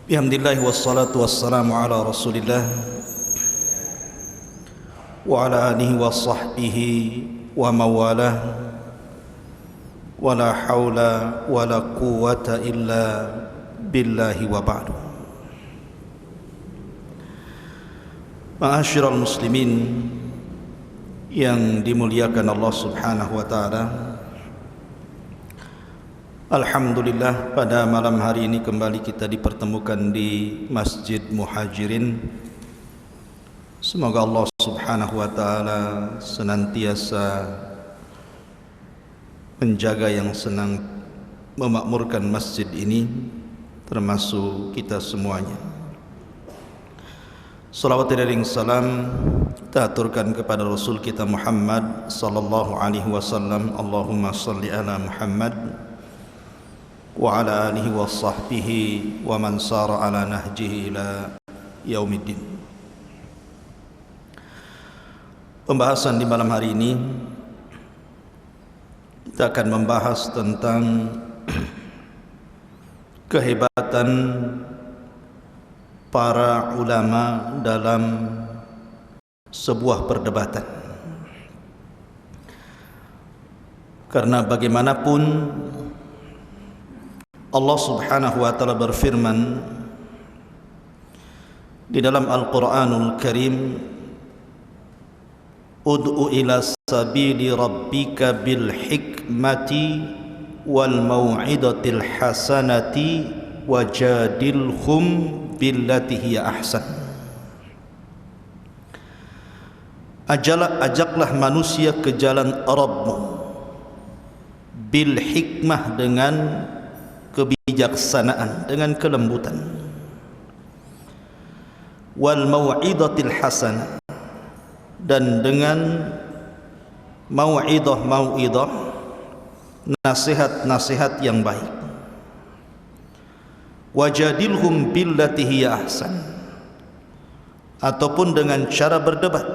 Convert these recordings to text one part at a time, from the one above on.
Alhamdulillah wassalatu wassalamu ala Rasulillah wa ala alihi wa sahbihi wa mawalah wa la hawla wa la quwwata illa billahi wa ba'du. Ma'asyiral muslimin yang dimuliakan Allah Subhanahu wa taala, alhamdulillah pada malam hari ini kembali kita dipertemukan di Masjid Muhajirin. Semoga Allah Subhanahu wa taala senantiasa menjaga yang senang memakmurkan masjid ini, termasuk kita semuanya. Salawat dan salam kita aturkan kepada Rasul kita Muhammad sallallahu alaihi wasallam. Allahumma salli ala Muhammad wa ala alihi wa sahbihi wa man sara ala nahjihi ila yaumiddin. Pembahasan di malam hari ini kita akan membahas tentang kehebatan para ulama dalam sebuah perdebatan. Karena bagaimanapun Allah Subhanahu wa taala berfirman di dalam Al-Qur'anul Karim, ud'u ila sabili rabbika bil hikmati wal mau'izatil hasanati wajadilhum billati hiya ahsan. Ajaklah manusia ke jalan Rabbmu bil hikmah, dengan kebijaksanaan, dengan kelembutan, wal mau'izatil hasanah, dan dengan mau'izah, nasihat-nasihat yang baik. Wajadilhum billati hiya ahsan, ataupun dengan cara berdebat,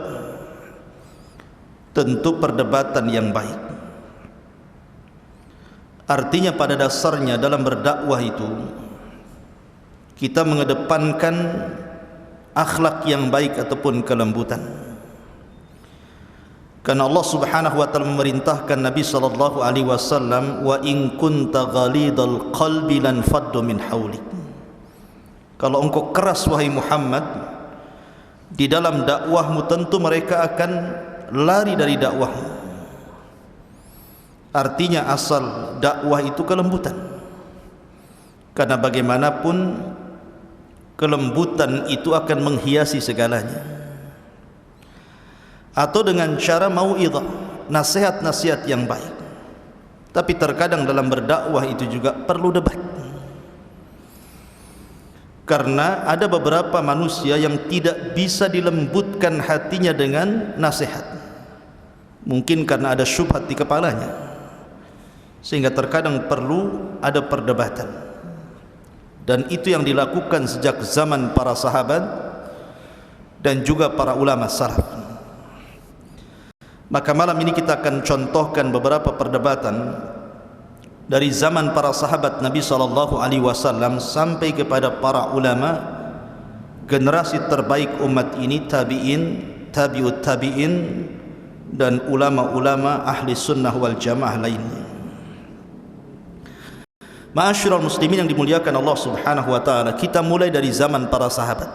tentu perdebatan yang baik. Artinya pada dasarnya dalam berdakwah itu kita mengedepankan akhlak yang baik ataupun kelembutan. Karena Allah Subhanahu wa taala memerintahkan Nabi sallallahu alaihi wasallam, wa in kunta ghalidal qalbi lan faddu min haulik. Kalau engkau keras wahai Muhammad di dalam dakwahmu, tentu mereka akan lari dari dakwahmu. Artinya asal dakwah itu kelembutan. Karena bagaimanapun kelembutan itu akan menghiasi segalanya. Atau dengan cara mau'izah, nasihat-nasihat yang baik. Tapi terkadang dalam berdakwah itu juga perlu debat. Karena ada beberapa manusia yang tidak bisa dilembutkan hatinya dengan nasihat. Mungkin karena ada syubhat di kepalanya, sehingga terkadang perlu ada perdebatan. Dan itu yang dilakukan sejak zaman para sahabat dan juga para ulama salaf. Maka malam ini kita akan contohkan beberapa perdebatan dari zaman para sahabat Nabi sallallahu alaihi wasallam sampai kepada para ulama, generasi terbaik umat ini, tabi'in, tabi'ut tabi'in, dan ulama-ulama ahli sunnah wal jamaah lainnya. Ma'asyiral muslimin yang dimuliakan Allah Subhanahu wa taala, kita mulai dari zaman para sahabat.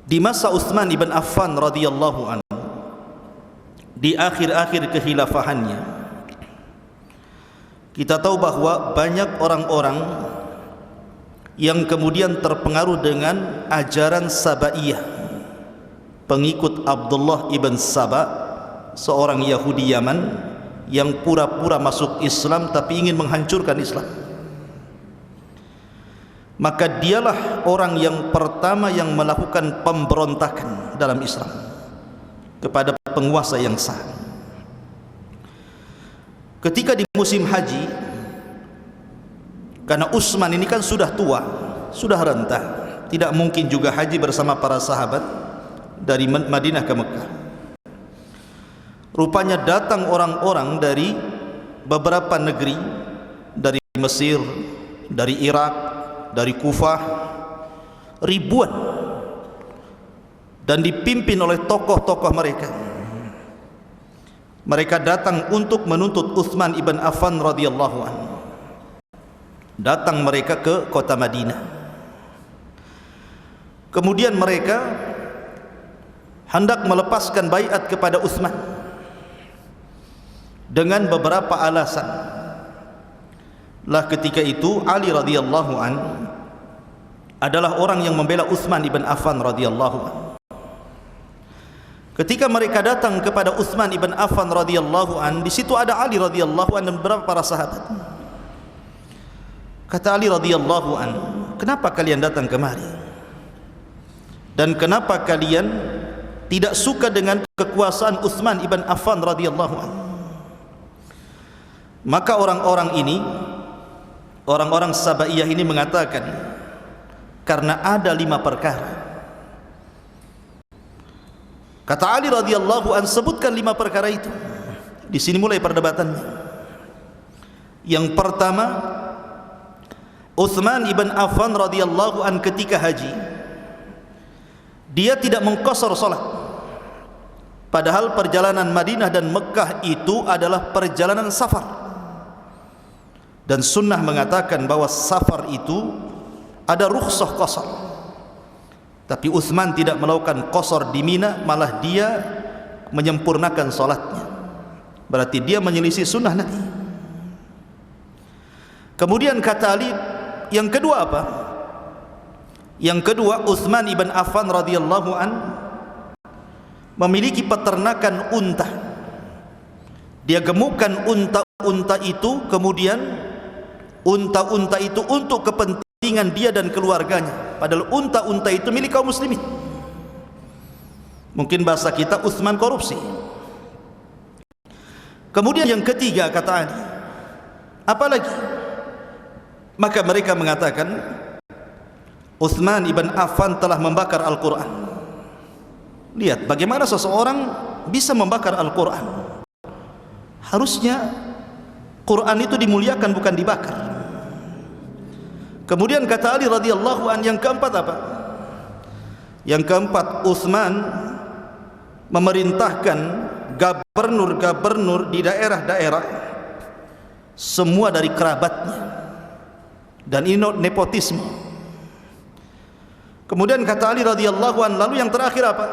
Di masa Utsman ibn Affan radhiyallahu anhu, di akhir-akhir kekhilafahannya, kita tahu bahwa banyak orang-orang yang kemudian terpengaruh dengan ajaran Sabaiyah, pengikut Abdullah ibn Saba, seorang Yahudi Yaman yang pura-pura masuk Islam tapi ingin menghancurkan Islam. Maka dialah orang yang pertama yang melakukan pemberontakan dalam Islam kepada penguasa yang sah. Ketika di musim haji, karena Utsman ini kan sudah tua, sudah renta, tidak mungkin juga haji bersama para sahabat dari Madinah ke Mekah. Rupanya datang orang-orang dari beberapa negeri, dari Mesir, dari Irak, dari Kufah, ribuan, dan dipimpin oleh tokoh-tokoh mereka. Mereka datang untuk menuntut Utsman ibn Affan radhiyallahu anhu. Datang mereka ke kota Madinah. Kemudian mereka hendak melepaskan baiat kepada Utsman dengan beberapa alasan. Lah ketika itu Ali radhiyallahu anhu adalah orang yang membela Utsman ibn Affan radhiyallahu anhu. Ketika mereka datang kepada Utsman ibn Affan radhiyallahu an, di situ ada Ali radhiyallahu an dan beberapa para sahabat. Kata Ali radhiyallahu an, kenapa kalian datang kemari? Dan kenapa kalian tidak suka dengan kekuasaan Utsman ibn Affan radhiyallahu an? Maka orang-orang ini, orang-orang Sabaiyah ini mengatakan, karena ada 5 perkara. Kata Ali radhiyallahu an, sebutkan 5 perkara itu. Di sini mulai perdebatannya. Yang pertama, Utsman ibn Affan radhiyallahu an ketika haji, dia tidak mengqasar salat. Padahal perjalanan Madinah dan Mekah itu adalah perjalanan safar. Dan sunnah mengatakan bahwa safar itu ada rukhsah qasar. Tapi Utsman tidak melakukan qasar di Mina, malah dia menyempurnakan salatnya. Berarti dia menyelisih sunnah Nabi. Kemudian kata Ali, yang kedua apa? Yang kedua, Utsman ibn Affan radhiyallahu an memiliki peternakan unta. Dia gemukkan unta-unta itu, kemudian unta-unta itu untuk kepentingan dia dan keluarganya. Padahal unta-unta itu milik kaum muslimin. Mungkin bahasa kita, Utsman korupsi. Kemudian yang ketiga kata Ali, apalagi? Maka mereka mengatakan Utsman ibn Affan telah membakar Al-Quran. Lihat bagaimana seseorang bisa membakar Al-Quran. Harusnya Quran itu dimuliakan, bukan dibakar. Kemudian kata Ali radhiyallahu an, yang keempat apa? Yang keempat, Utsman memerintahkan gubernur-gubernur di daerah-daerah semua dari kerabatnya, dan ini nepotisme. Kemudian kata Ali radhiyallahu an, lalu yang terakhir apa?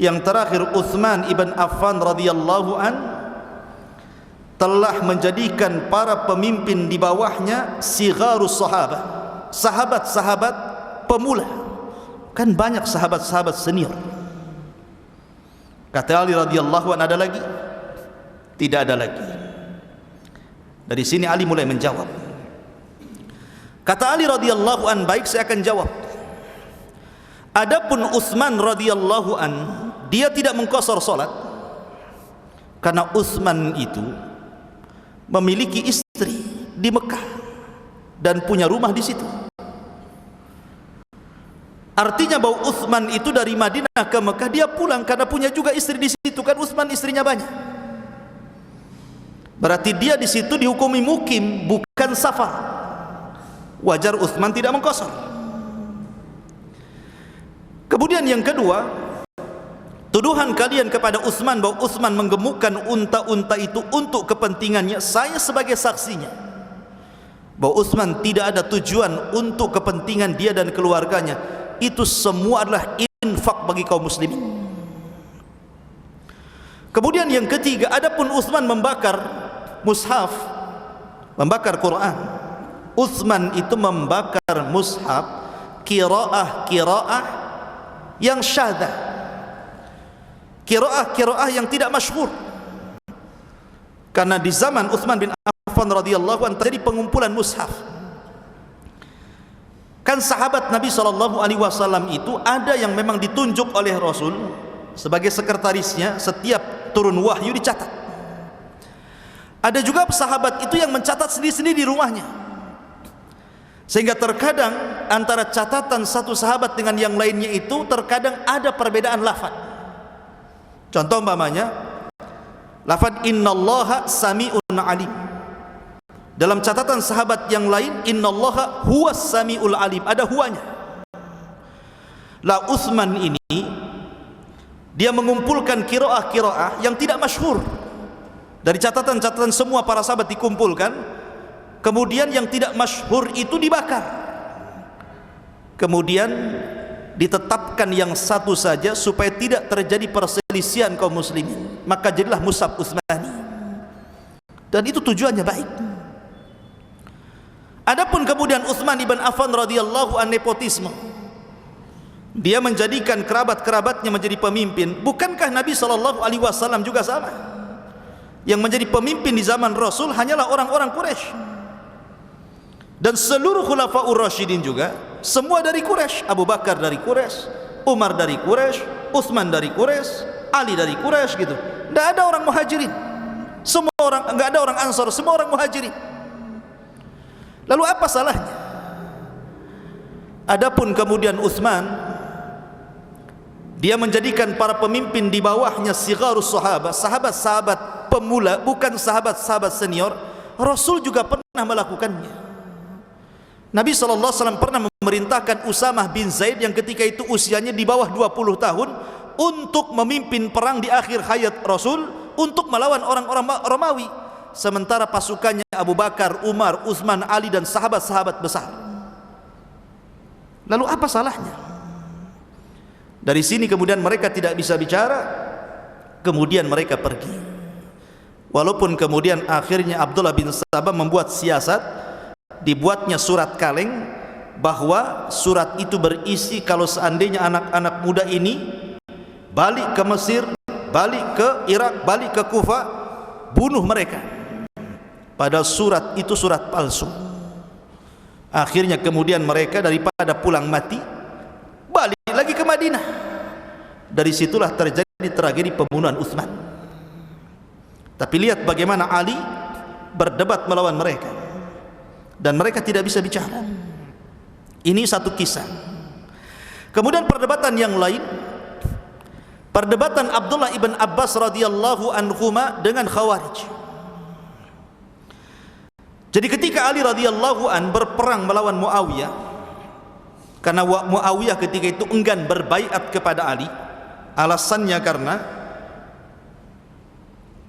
Yang terakhir, Utsman ibn Affan radhiyallahu an telah menjadikan para pemimpin di bawahnya sigharus sahabat, sahabat-sahabat pemula. Kan banyak sahabat-sahabat senior. Kata Ali radhiyallahu an, ada lagi? Tidak ada lagi. Dari sini Ali mulai menjawab. Kata Ali radhiyallahu an, baik, saya akan jawab. Adapun Utsman radhiyallahu an, dia tidak mengqasar salat karena Utsman itu memiliki istri di Mekah dan punya rumah di situ. Artinya bahwa Utsman itu dari Madinah ke Mekah dia pulang karena punya juga istri di situ. Kan Utsman istrinya banyak. Berarti dia di situ dihukumi mukim, bukan safar. Wajar Utsman tidak mengqasar. Kemudian yang kedua, tuduhan kalian kepada Utsman bahwa Utsman menggemukkan unta-unta itu untuk kepentingannya, saya sebagai saksinya bahwa Utsman tidak ada tujuan untuk kepentingan dia dan keluarganya. Itu semua adalah infak bagi kaum muslimin. Kemudian yang ketiga, adapun Utsman membakar mushaf, membakar Quran, Utsman itu membakar mushaf qiraah yang syadzah, qiraah yang tidak masyhur. Karena di zaman Utsman bin Affan radhiyallahu anhu terjadi pengumpulan mushaf. Kan sahabat Nabi SAW itu ada yang memang ditunjuk oleh Rasul sebagai sekretarisnya, setiap turun wahyu dicatat. Ada juga sahabat itu yang mencatat sendiri-sendiri di rumahnya, sehingga terkadang antara catatan satu sahabat dengan yang lainnya itu terkadang ada perbedaan lafaz. Contoh umpamanya lafaz innallaha sami'un alim, Dalam catatan sahabat yang lain, innallaha huwas samiul alim, ada huanya. La Utsman ini dia mengumpulkan qiraah-qiraah yang tidak masyhur. Dari catatan-catatan semua para sahabat dikumpulkan, kemudian yang tidak masyhur itu dibakar. Kemudian ditetapkan yang satu saja supaya tidak terjadi perselisihan kaum muslimin. Maka jadilah Mushaf Utsmani. Dan itu tujuannya baik. Adapun kemudian Utsman ibn Affan radhiyallahu an nepotisme. Dia menjadikan kerabat-kerabatnya menjadi pemimpin. Bukankah Nabi SAW juga sama? Yang menjadi pemimpin di zaman Rasul hanyalah orang-orang Quraisy. Dan seluruh khulafaur rasyidin juga semua dari Quraisy. Abu Bakar dari Quraisy, Umar dari Quraisy, Utsman dari Quraisy, Ali dari Quraisy gitu. Tidak ada orang muhajirin. Semua orang, enggak ada orang Ansar, semua orang muhajirin. Lalu apa salahnya? Adapun kemudian Utsman, dia menjadikan para pemimpin di bawahnya sigharus sahabat, sahabat-sahabat pemula, bukan sahabat-sahabat senior. Rasul juga pernah melakukannya. Nabi SAW pernah memerintahkan Usamah bin Zaid yang ketika itu usianya di bawah 20 tahun untuk memimpin perang di akhir hayat Rasul untuk melawan orang-orang Romawi. Sementara pasukannya Abu Bakar, Umar, Utsman, Ali dan sahabat-sahabat besar. Lalu apa salahnya? Dari sini kemudian mereka tidak bisa bicara, kemudian mereka pergi. Walaupun kemudian akhirnya Abdullah bin Sabah membuat siasat, dibuatnya surat kaleng, bahwa surat itu berisi kalau seandainya anak-anak muda ini balik ke Mesir, balik ke Irak, balik ke Kufah, bunuh mereka. Padahal surat itu surat palsu. Akhirnya kemudian mereka daripada pulang mati, balik lagi ke Madinah. Dari situlah terjadi tragedi pembunuhan Utsman. Tapi lihat bagaimana Ali berdebat melawan mereka, dan mereka tidak bisa bicara. Ini satu kisah. Kemudian perdebatan yang lain, perdebatan Abdullah ibn Abbas radhiyallahu anhuma dengan Khawarij. Jadi ketika Ali radhiyallahu an berperang melawan Muawiyah, karena Muawiyah ketika itu enggan berbaiat kepada Ali, alasannya karena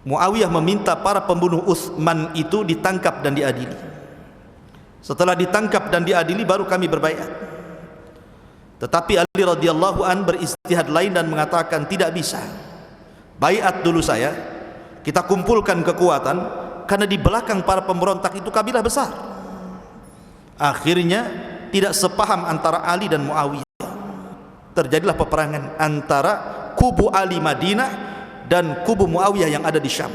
Muawiyah meminta para pembunuh Utsman itu ditangkap dan diadili. Setelah ditangkap dan diadili baru kami berbaiat. Tetapi Ali radhiyallahu an beristihad lain dan mengatakan tidak bisa. Baiat dulu saya, kita kumpulkan kekuatan, karena di belakang para pemberontak itu kabilah besar. Akhirnya tidak sepaham antara Ali dan Muawiyah. Terjadilah peperangan antara kubu Ali Madinah dan kubu Muawiyah yang ada di Syam,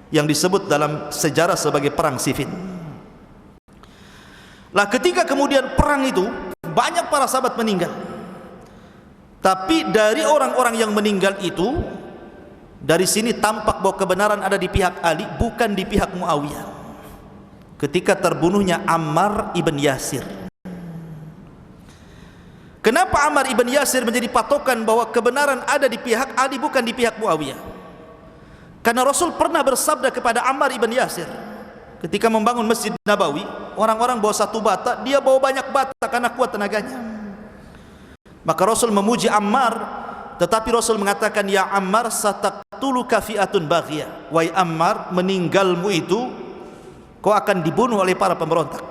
yang disebut dalam sejarah sebagai perang Siffin. Lah ketika kemudian perang itu banyak para sahabat meninggal. Tapi dari orang-orang yang meninggal itu, dari sini tampak bahwa kebenaran ada di pihak Ali, bukan di pihak Muawiyah. Ketika terbunuhnya Ammar ibn Yasir. Kenapa Ammar ibn Yasir menjadi patokan bahwa kebenaran ada di pihak Ali, bukan di pihak Muawiyah? Karena Rasul pernah bersabda kepada Ammar ibn Yasir ketika membangun Masjid Nabawi, orang-orang bawa satu bata, dia bawa banyak bata karena kuat tenaganya. Maka Rasul memuji Ammar, tetapi Rasul mengatakan, ya Ammar sataqtuluka fi'atun baghiyah. Wahai Ammar, meninggalmu itu kau akan dibunuh oleh para pemberontak.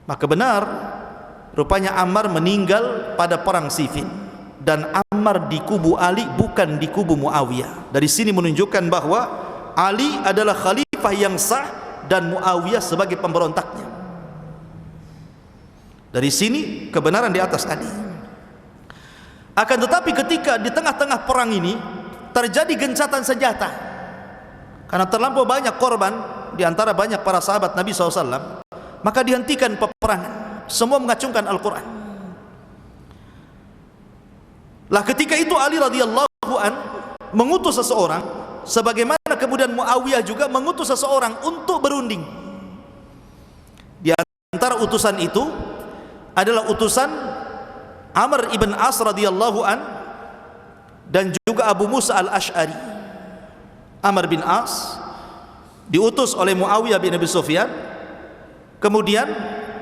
Maka benar, rupanya Ammar meninggal pada perang Siffin, dan Ammar di kubu Ali, bukan di kubu Muawiyah. Dari sini menunjukkan bahwa Ali adalah khalifah yang sah dan Muawiyah sebagai pemberontaknya. Dari sini kebenaran di atas Ali. Akan tetapi ketika di tengah-tengah perang ini terjadi gencatan senjata, karena terlampau banyak korban di antara banyak para sahabat Nabi SAW, maka dihentikan peperangan. Semua mengacungkan Al-Quran. Lah ketika itu Ali radhiyallahu an mengutus seseorang, sebagaimana kemudian Muawiyah juga mengutus seseorang untuk berunding. Di antara utusan itu adalah utusan Amr ibn As radhiyallahu an dan juga Abu Musa al-Ash'ari. Amr bin As diutus oleh Muawiyah bin Abi Sufyan. Kemudian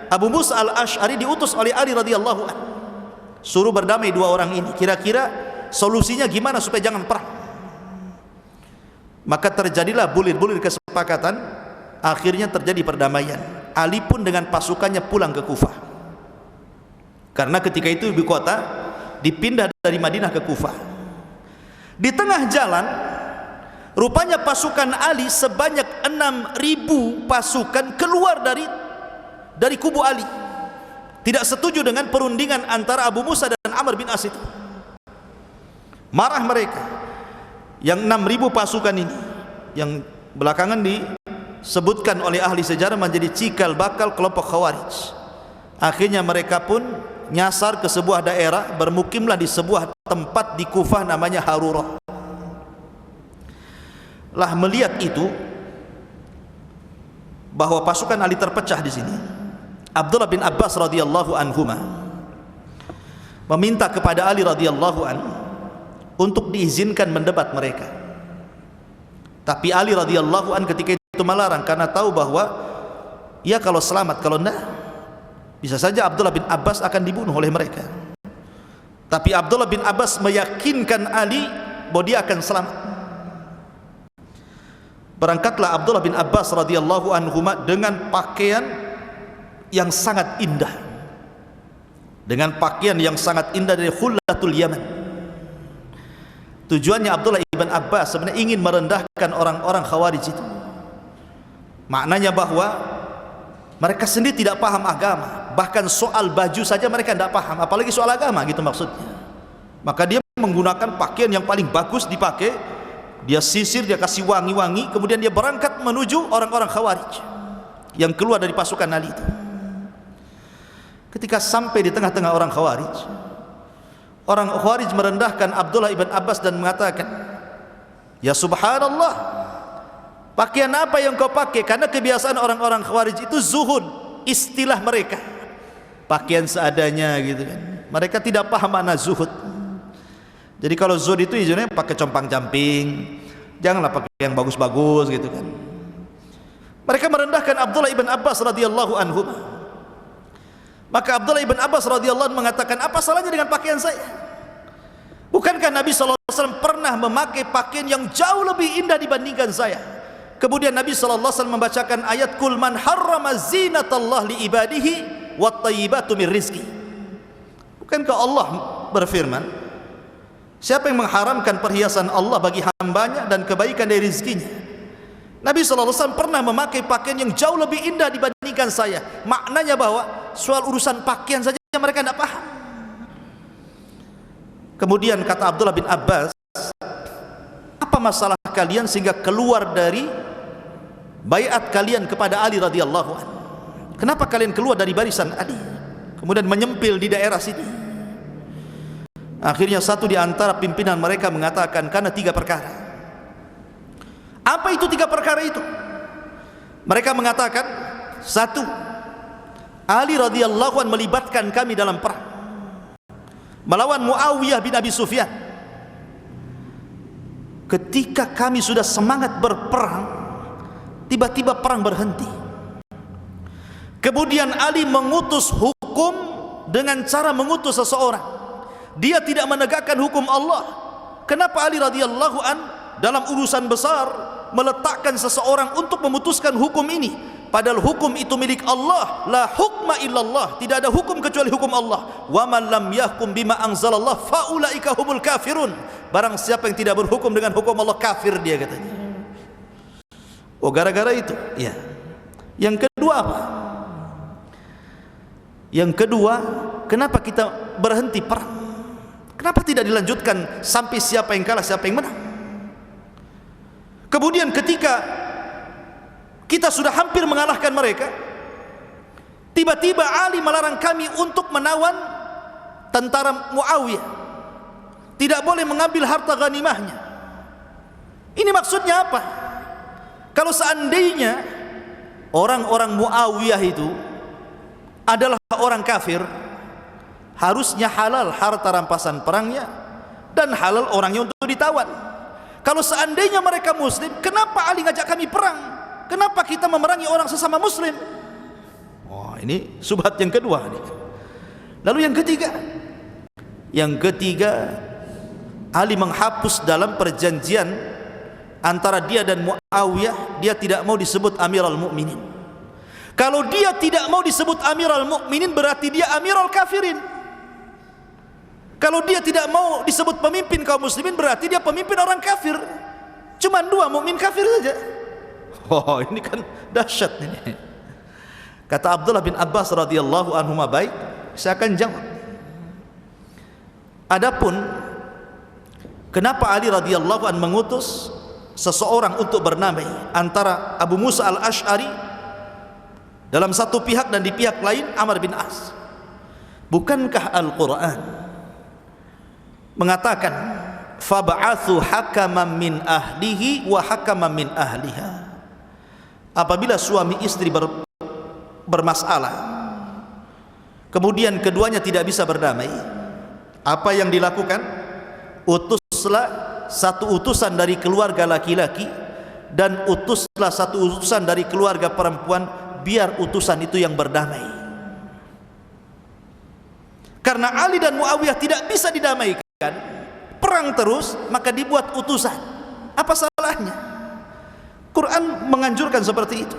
Abu Musa al-Ash'ari diutus oleh Ali radhiyallahu anhu, suruh berdamai dua orang ini. Kira-kira solusinya gimana supaya jangan perang? Maka terjadilah bulir-bulir kesepakatan. Akhirnya terjadi perdamaian. Ali pun dengan pasukannya pulang ke Kufah, karena ketika itu ibu kota dipindah dari Madinah ke Kufah. Di tengah jalan, rupanya pasukan Ali sebanyak 6.000 pasukan keluar dari kubu Ali, tidak setuju dengan perundingan antara Abu Musa dan Amr bin As itu. Marah mereka. Yang 6.000 pasukan ini, yang belakangan disebutkan oleh ahli sejarah menjadi cikal bakal kelompok Khawarij. Akhirnya mereka pun nyasar ke sebuah daerah, bermukimlah di sebuah tempat di Kufah namanya Harurah. Lah melihat itu, bahwa pasukan Ali terpecah di sini, Abdullah bin Abbas radhiyallahu anhuma meminta kepada Ali radhiyallahu anhu untuk diizinkan mendebat mereka. Tapi Ali radhiyallahu anhu ketika itu melarang, karena tahu bahwa ya kalau selamat, kalau enggak bisa saja Abdullah bin Abbas akan dibunuh oleh mereka. Tapi Abdullah bin Abbas meyakinkan Ali bahwa dia akan selamat. Berangkatlah Abdullah bin Abbas radhiyallahu anhu dengan pakaian yang sangat indah, dengan pakaian yang sangat indah dari Khullatul Yaman. Tujuannya Abdullah ibn Abbas sebenarnya ingin merendahkan orang-orang Khawarij itu. Maknanya bahwa mereka sendiri tidak paham agama, bahkan soal baju saja mereka tidak paham, apalagi soal agama gitu maksudnya. Maka dia menggunakan pakaian yang paling bagus dipakai, dia sisir, dia kasih wangi-wangi, kemudian dia berangkat menuju orang-orang Khawarij yang keluar dari pasukan Ali itu. Ketika sampai di tengah-tengah orang Khawarij, orang Khawarij merendahkan Abdullah ibn Abbas dan mengatakan, ya subhanallah, pakaian apa yang kau pakai? Karena kebiasaan orang-orang Khawarij itu zuhud, istilah mereka, pakaian seadanya gitu kan. Mereka tidak paham makna zuhud. Jadi kalau zuhud itu izinnya pakai compang-camping, janganlah pakai yang bagus-bagus gitu kan. Mereka merendahkan Abdullah ibn Abbas radhiyallahu anhu. Maka Abdullah ibn Abbas radhiyallahu anhu mengatakan, apa salahnya dengan pakaian saya? Bukankah Nabi SAW pernah memakai pakaian yang jauh lebih indah dibandingkan saya? Kemudian Nabi SAW membacakan ayat, Kul man harrama zinatallah li ibadihi wat tayyibatu min rizki. Bukankah Allah berfirman, siapa yang mengharamkan perhiasan Allah bagi hambanya dan kebaikan dari rizkinya? Nabi SAW pernah memakai pakaian yang jauh lebih indah dibandingkan saya. Maknanya bahwa soal urusan pakaian saja mereka tidak paham. Kemudian kata Abdullah bin Abbas, apa masalah kalian sehingga keluar dari baiat kalian kepada Ali radhiyallahu anhu? Kenapa kalian keluar dari barisan Ali, kemudian menyempil di daerah sini? Akhirnya satu di antara pimpinan mereka mengatakan, karena 3 perkara. Apa itu 3 perkara itu? Mereka mengatakan, 1, Ali radhiyallahu anhu melibatkan kami dalam perang melawan Muawiyah bin Abi Sufyan. Ketika kami sudah semangat berperang, tiba-tiba perang berhenti. Kemudian Ali mengutus hukum dengan cara mengutus seseorang. Dia tidak menegakkan hukum Allah. Kenapa Ali radhiyallahu an dalam urusan besar meletakkan seseorang untuk memutuskan hukum ini? Padahal hukum itu milik Allah. La hukma illallah, tidak ada hukum kecuali hukum Allah. Wa man lam yahkum bima anzalallah faulaika humul kafirun. Barang siapa yang tidak berhukum dengan hukum Allah, kafir dia, katanya. Oh, gara-gara itu ya. Yang kedua apa? Yang kedua, kenapa kita berhenti perang? Kenapa tidak dilanjutkan sampai siapa yang kalah, siapa yang menang? Kemudian ketika kita sudah hampir mengalahkan mereka, tiba-tiba Ali melarang kami untuk menawan tentara Muawiyah. Tidak boleh mengambil harta ghanimahnya. Ini maksudnya apa? Kalau seandainya orang-orang Muawiyah itu adalah orang kafir, harusnya halal harta rampasan perangnya dan halal orangnya untuk ditawan. Kalau seandainya mereka muslim, kenapa Ali ngajak kami perang? Kenapa kita memerangi orang sesama muslim? Oh, ini subhat yang kedua nih. Lalu yang ketiga, Ali menghapus dalam perjanjian antara dia dan Muawiyah, dia tidak mau disebut Amirul Mukminin. Kalau dia tidak mau disebut Amirul Mukminin, berarti dia Amirul Kafirin. Kalau dia tidak mau disebut pemimpin kaum muslimin, berarti dia pemimpin orang kafir. Cuma dua, mukmin kafir saja. Oh, ini kan dahsyat ini. Kata Abdullah bin Abbas radhiyallahu anhu, baik, saya akan jawab. Adapun kenapa Ali radhiyallahu anhu mengutus seseorang untuk bernamai antara Abu Musa al-Ash'ari dalam satu pihak dan di pihak lain Amr bin As? Bukankah Al-Quran mengatakan fab'athu hakaman min ahlihi wa hakaman min ahliha? Apabila suami istri bermasalah, kemudian keduanya tidak bisa berdamai, apa yang dilakukan? Utuslah satu utusan dari keluarga laki-laki dan utuslah satu utusan dari keluarga perempuan, biar utusan itu yang berdamai. Karena Ali dan Muawiyah tidak bisa didamaikan, perang terus, maka dibuat utusan. Apa salahnya? Quran menganjurkan seperti itu.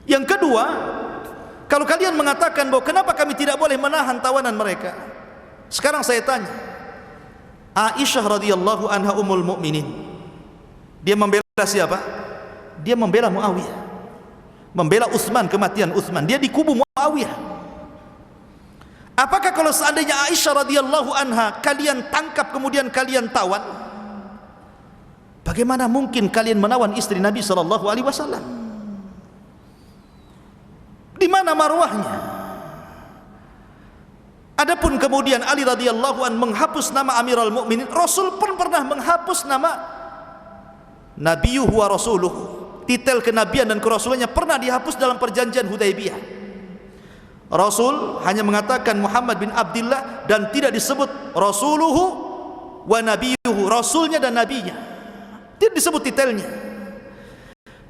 Yang kedua, kalau kalian mengatakan bahwa kenapa kami tidak boleh menahan tawanan mereka, sekarang saya tanya, Aisyah radhiyallahu anha ummul mukminin, dia membela siapa? Dia membela Muawiyah, membela Utsman, kematian Utsman, dia di kubu Muawiyah. Apakah kalau seandainya Aisyah radhiyallahu anha kalian tangkap kemudian kalian tawan, bagaimana mungkin kalian menawan istri Nabi sallallahu alaihi wasallam? Di mana marwahnya? Adapun kemudian Ali radhiyallahu an menghapus nama Amirul Mukminin, Rasul pun pernah menghapus nama Nabiyuhu wa Rasuluhu. Titel kenabian dan kerasulannya pernah dihapus dalam perjanjian Hudaibiyah. Rasul hanya mengatakan Muhammad bin Abdullah dan tidak disebut Rasuluhu wa Nabiyuhu, Rasulnya dan Nabinya. Tidak disebut titelnya.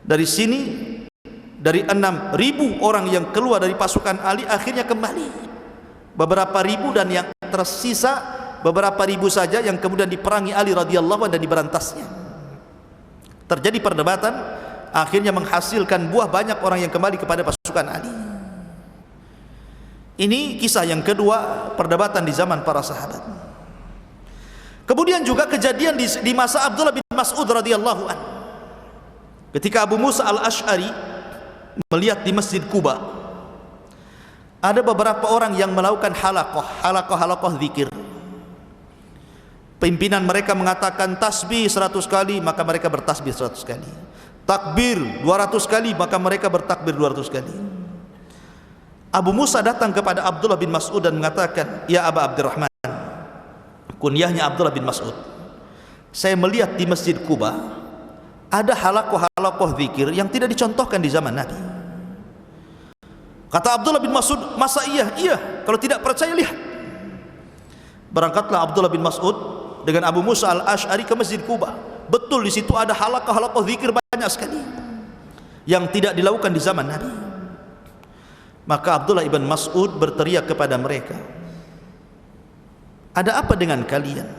Dari sini, dari 6.000 orang yang keluar dari pasukan Ali, akhirnya kembali beberapa ribu, dan yang tersisa beberapa ribu saja yang kemudian diperangi Ali radhiyallahu anhu dan diberantasnya. Terjadi perdebatan, akhirnya menghasilkan buah, banyak orang yang kembali kepada pasukan Ali. Ini kisah yang kedua, perdebatan di zaman para sahabat. Kemudian juga kejadian di masa Abdullah bin Mas'ud radhiyallahu anhu, ketika Abu Musa al-Ash'ari melihat di Masjid Quba ada beberapa orang yang melakukan halaqah zikir. Pimpinan mereka mengatakan tasbih 100 kali, maka mereka bertasbih 100 kali. Takbir 200 kali, maka mereka bertakbir 200 kali. Abu Musa datang kepada Abdullah bin Mas'ud dan mengatakan, "Ya Aba Abdurrahman," kunyahnya Abdullah bin Mas'ud, "saya melihat di Masjid Quba ada halaqah zikir yang tidak dicontohkan di zaman Nabi." Kata Abdullah bin Mas'ud, "Masa iya? Iya, kalau tidak percaya lihat." Berangkatlah Abdullah bin Mas'ud dengan Abu Musa al-Ash'ari ke Masjid Quba. Betul di situ ada halaqah zikir banyak sekali yang tidak dilakukan di zaman Nabi. Maka Abdullah ibn Mas'ud berteriak kepada mereka, "Ada apa dengan kalian?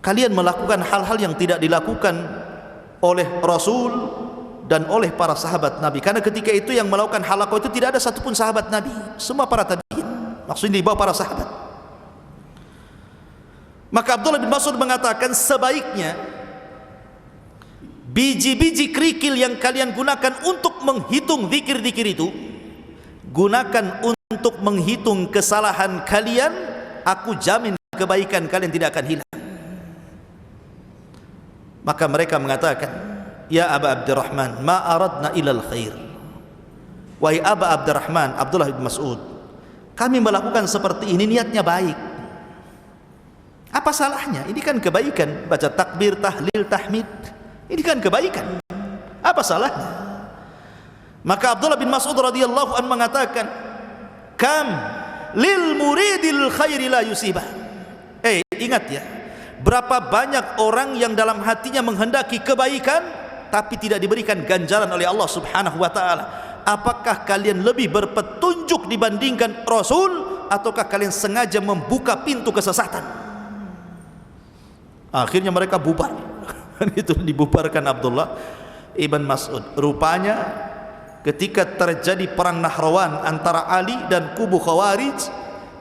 Kalian melakukan hal-hal yang tidak dilakukan oleh Rasul dan oleh para sahabat Nabi." Karena ketika itu yang melakukan halaqah itu tidak ada satupun sahabat Nabi, semua para tabi'in, maksudnya di bawah para sahabat. Maka Abdullah bin Mas'ud mengatakan, sebaiknya biji-biji kerikil yang kalian gunakan untuk menghitung zikir-zikir itu, gunakan untuk menghitung kesalahan kalian. Aku jamin kebaikan kalian tidak akan hilang. Maka mereka mengatakan, "Ya Aba Abdurrahman, ma aradna ilal khair." Wahai Aba Abdurrahman, Abdullah bin Mas'ud, kami melakukan seperti ini niatnya baik. Apa salahnya? Ini kan kebaikan, baca takbir, tahlil, tahmid. Ini kan kebaikan. Apa salahnya? Maka Abdullah bin Mas'ud radhiyallahu anhu mengatakan, "Kam lil muridil khairi la yusibah." Ingat ya, Berapa banyak orang yang dalam hatinya menghendaki kebaikan tapi tidak diberikan ganjaran oleh Allah Subhanahu wa taala. Apakah kalian lebih berpetunjuk dibandingkan Rasul, ataukah kalian sengaja membuka pintu kesesatan? Akhirnya mereka bubar. Itu dibubarkan Abdullah ibn Mas'ud. Rupanya ketika terjadi perang Nahrawan antara Ali dan kubu Khawarij,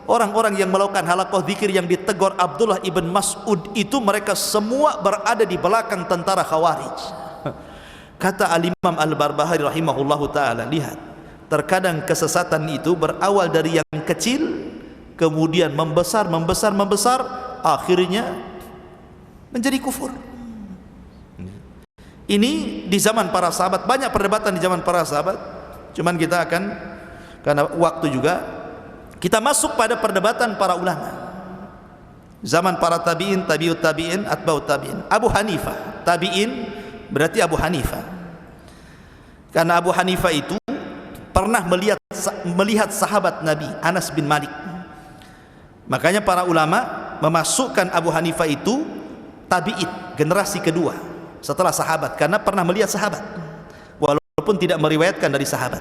orang-orang yang melakukan halaqah zikir yang ditegur Abdullah ibn Mas'ud itu, mereka semua berada di belakang tentara Khawarij. Kata Al-Imam Al-Barbahari rahimahullahu ta'ala, lihat, terkadang kesesatan itu berawal dari yang kecil, kemudian membesar, akhirnya menjadi kufur. Ini di zaman para sahabat, banyak perdebatan di zaman para sahabat. Cuman kita akan, karena waktu juga, kita masuk pada perdebatan para ulama. Zaman para tabi'in, tabi'ut tabi'in, atba'ut tabi'in. Abu Hanifah, tabi'in berarti Abu Hanifah. Karena Abu Hanifah itu pernah melihat sahabat Nabi Anas bin Malik. Makanya para ulama memasukkan Abu Hanifah itu tabi'in, generasi kedua setelah sahabat, karena pernah melihat sahabat walaupun tidak meriwayatkan dari sahabat.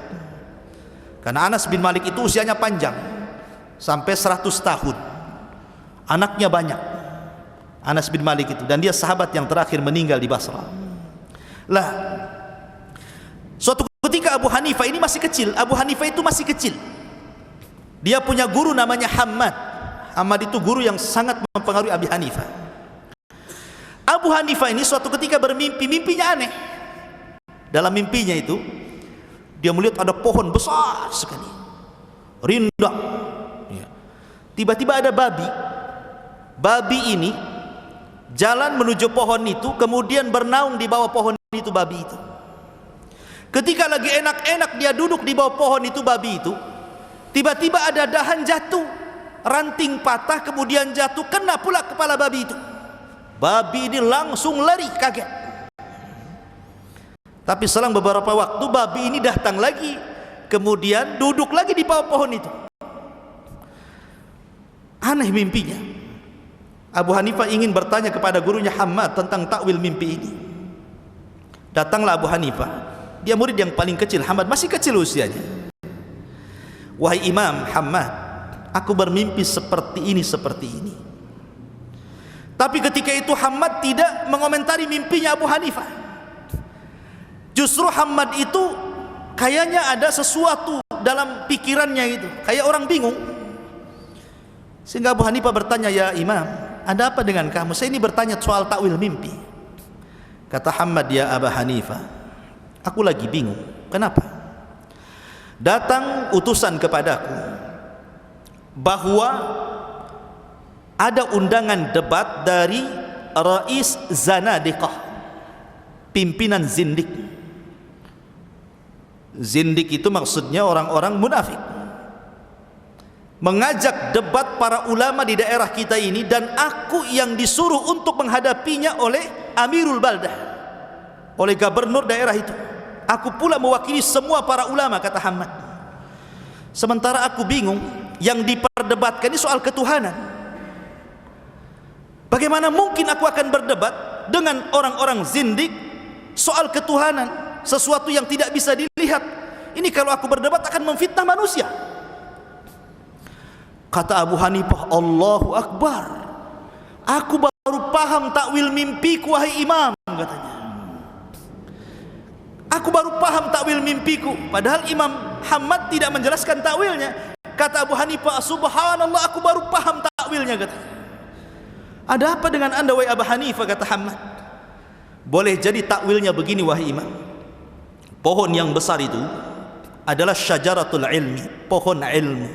Karena Anas bin Malik itu usianya panjang sampai 100 tahun, anaknya banyak, Anas bin Malik itu, dan dia sahabat yang terakhir meninggal di Basrah. Lah, suatu ketika Abu Hanifah ini masih kecil. Abu Hanifah itu masih kecil. Dia punya guru namanya Hammad. Hammad itu guru yang sangat mempengaruhi Abu Hanifah. Abu Hanifah ini suatu ketika bermimpi, mimpinya aneh. Dalam mimpinya itu dia melihat ada pohon besar sekali, rindang. Tiba-tiba ada babi. Babi ini jalan menuju pohon itu, kemudian bernaung di bawah pohon itu babi itu. Ketika lagi enak-enak dia duduk di bawah pohon itu babi itu, tiba-tiba ada dahan jatuh, ranting patah, kemudian jatuh, kena pula kepala babi itu. Babi ini langsung lari kaget. Tapi selang beberapa waktu babi ini datang lagi, kemudian duduk lagi di bawah pohon itu. Aneh mimpinya. Abu Hanifah ingin bertanya kepada gurunya Hammad tentang takwil mimpi ini. Datanglah Abu Hanifah, dia murid yang paling kecil, Hammad masih kecil usianya. Wahai Imam Hammad, aku bermimpi seperti ini. Tapi ketika itu Hammad tidak mengomentari mimpinya Abu Hanifah. Justru Hammad itu kayaknya ada sesuatu dalam pikirannya itu, kayak orang bingung. Sehingga Abu Hanifah bertanya, ya Imam, ada apa dengan kamu? Saya ini bertanya soal takwil mimpi. Kata Hammad, ya Abu Hanifah, aku lagi bingung. Kenapa? Datang utusan kepadaku bahwa ada undangan debat dari Rais Zanadiqah, pimpinan zindik. Zindik itu maksudnya orang-orang munafik, mengajak debat para ulama di daerah kita ini, dan aku yang disuruh untuk menghadapinya oleh Amirul Baldah, oleh gubernur daerah itu. Aku pula mewakili semua para ulama, kata Hammad. Sementara aku bingung, yang diperdebatkan ini soal ketuhanan. Bagaimana mungkin aku akan berdebat dengan orang-orang zindik soal ketuhanan, sesuatu yang tidak bisa dilihat? Ini kalau aku berdebat akan memfitnah manusia. Kata Abu Hanifah, Allahu Akbar, aku baru paham takwil mimpiku wahai Imam, katanya. Aku baru paham takwil mimpiku. Padahal Imam Hammad tidak menjelaskan takwilnya. Kata Abu Hanifah, subhanallah, aku baru paham takwilnya, katanya. Ada apa dengan anda wahai Abu Hanifah, kata Hammad. Boleh jadi takwilnya begini wahai Imam. Pohon yang besar itu adalah syajaratul ilmi, pohon ilmu,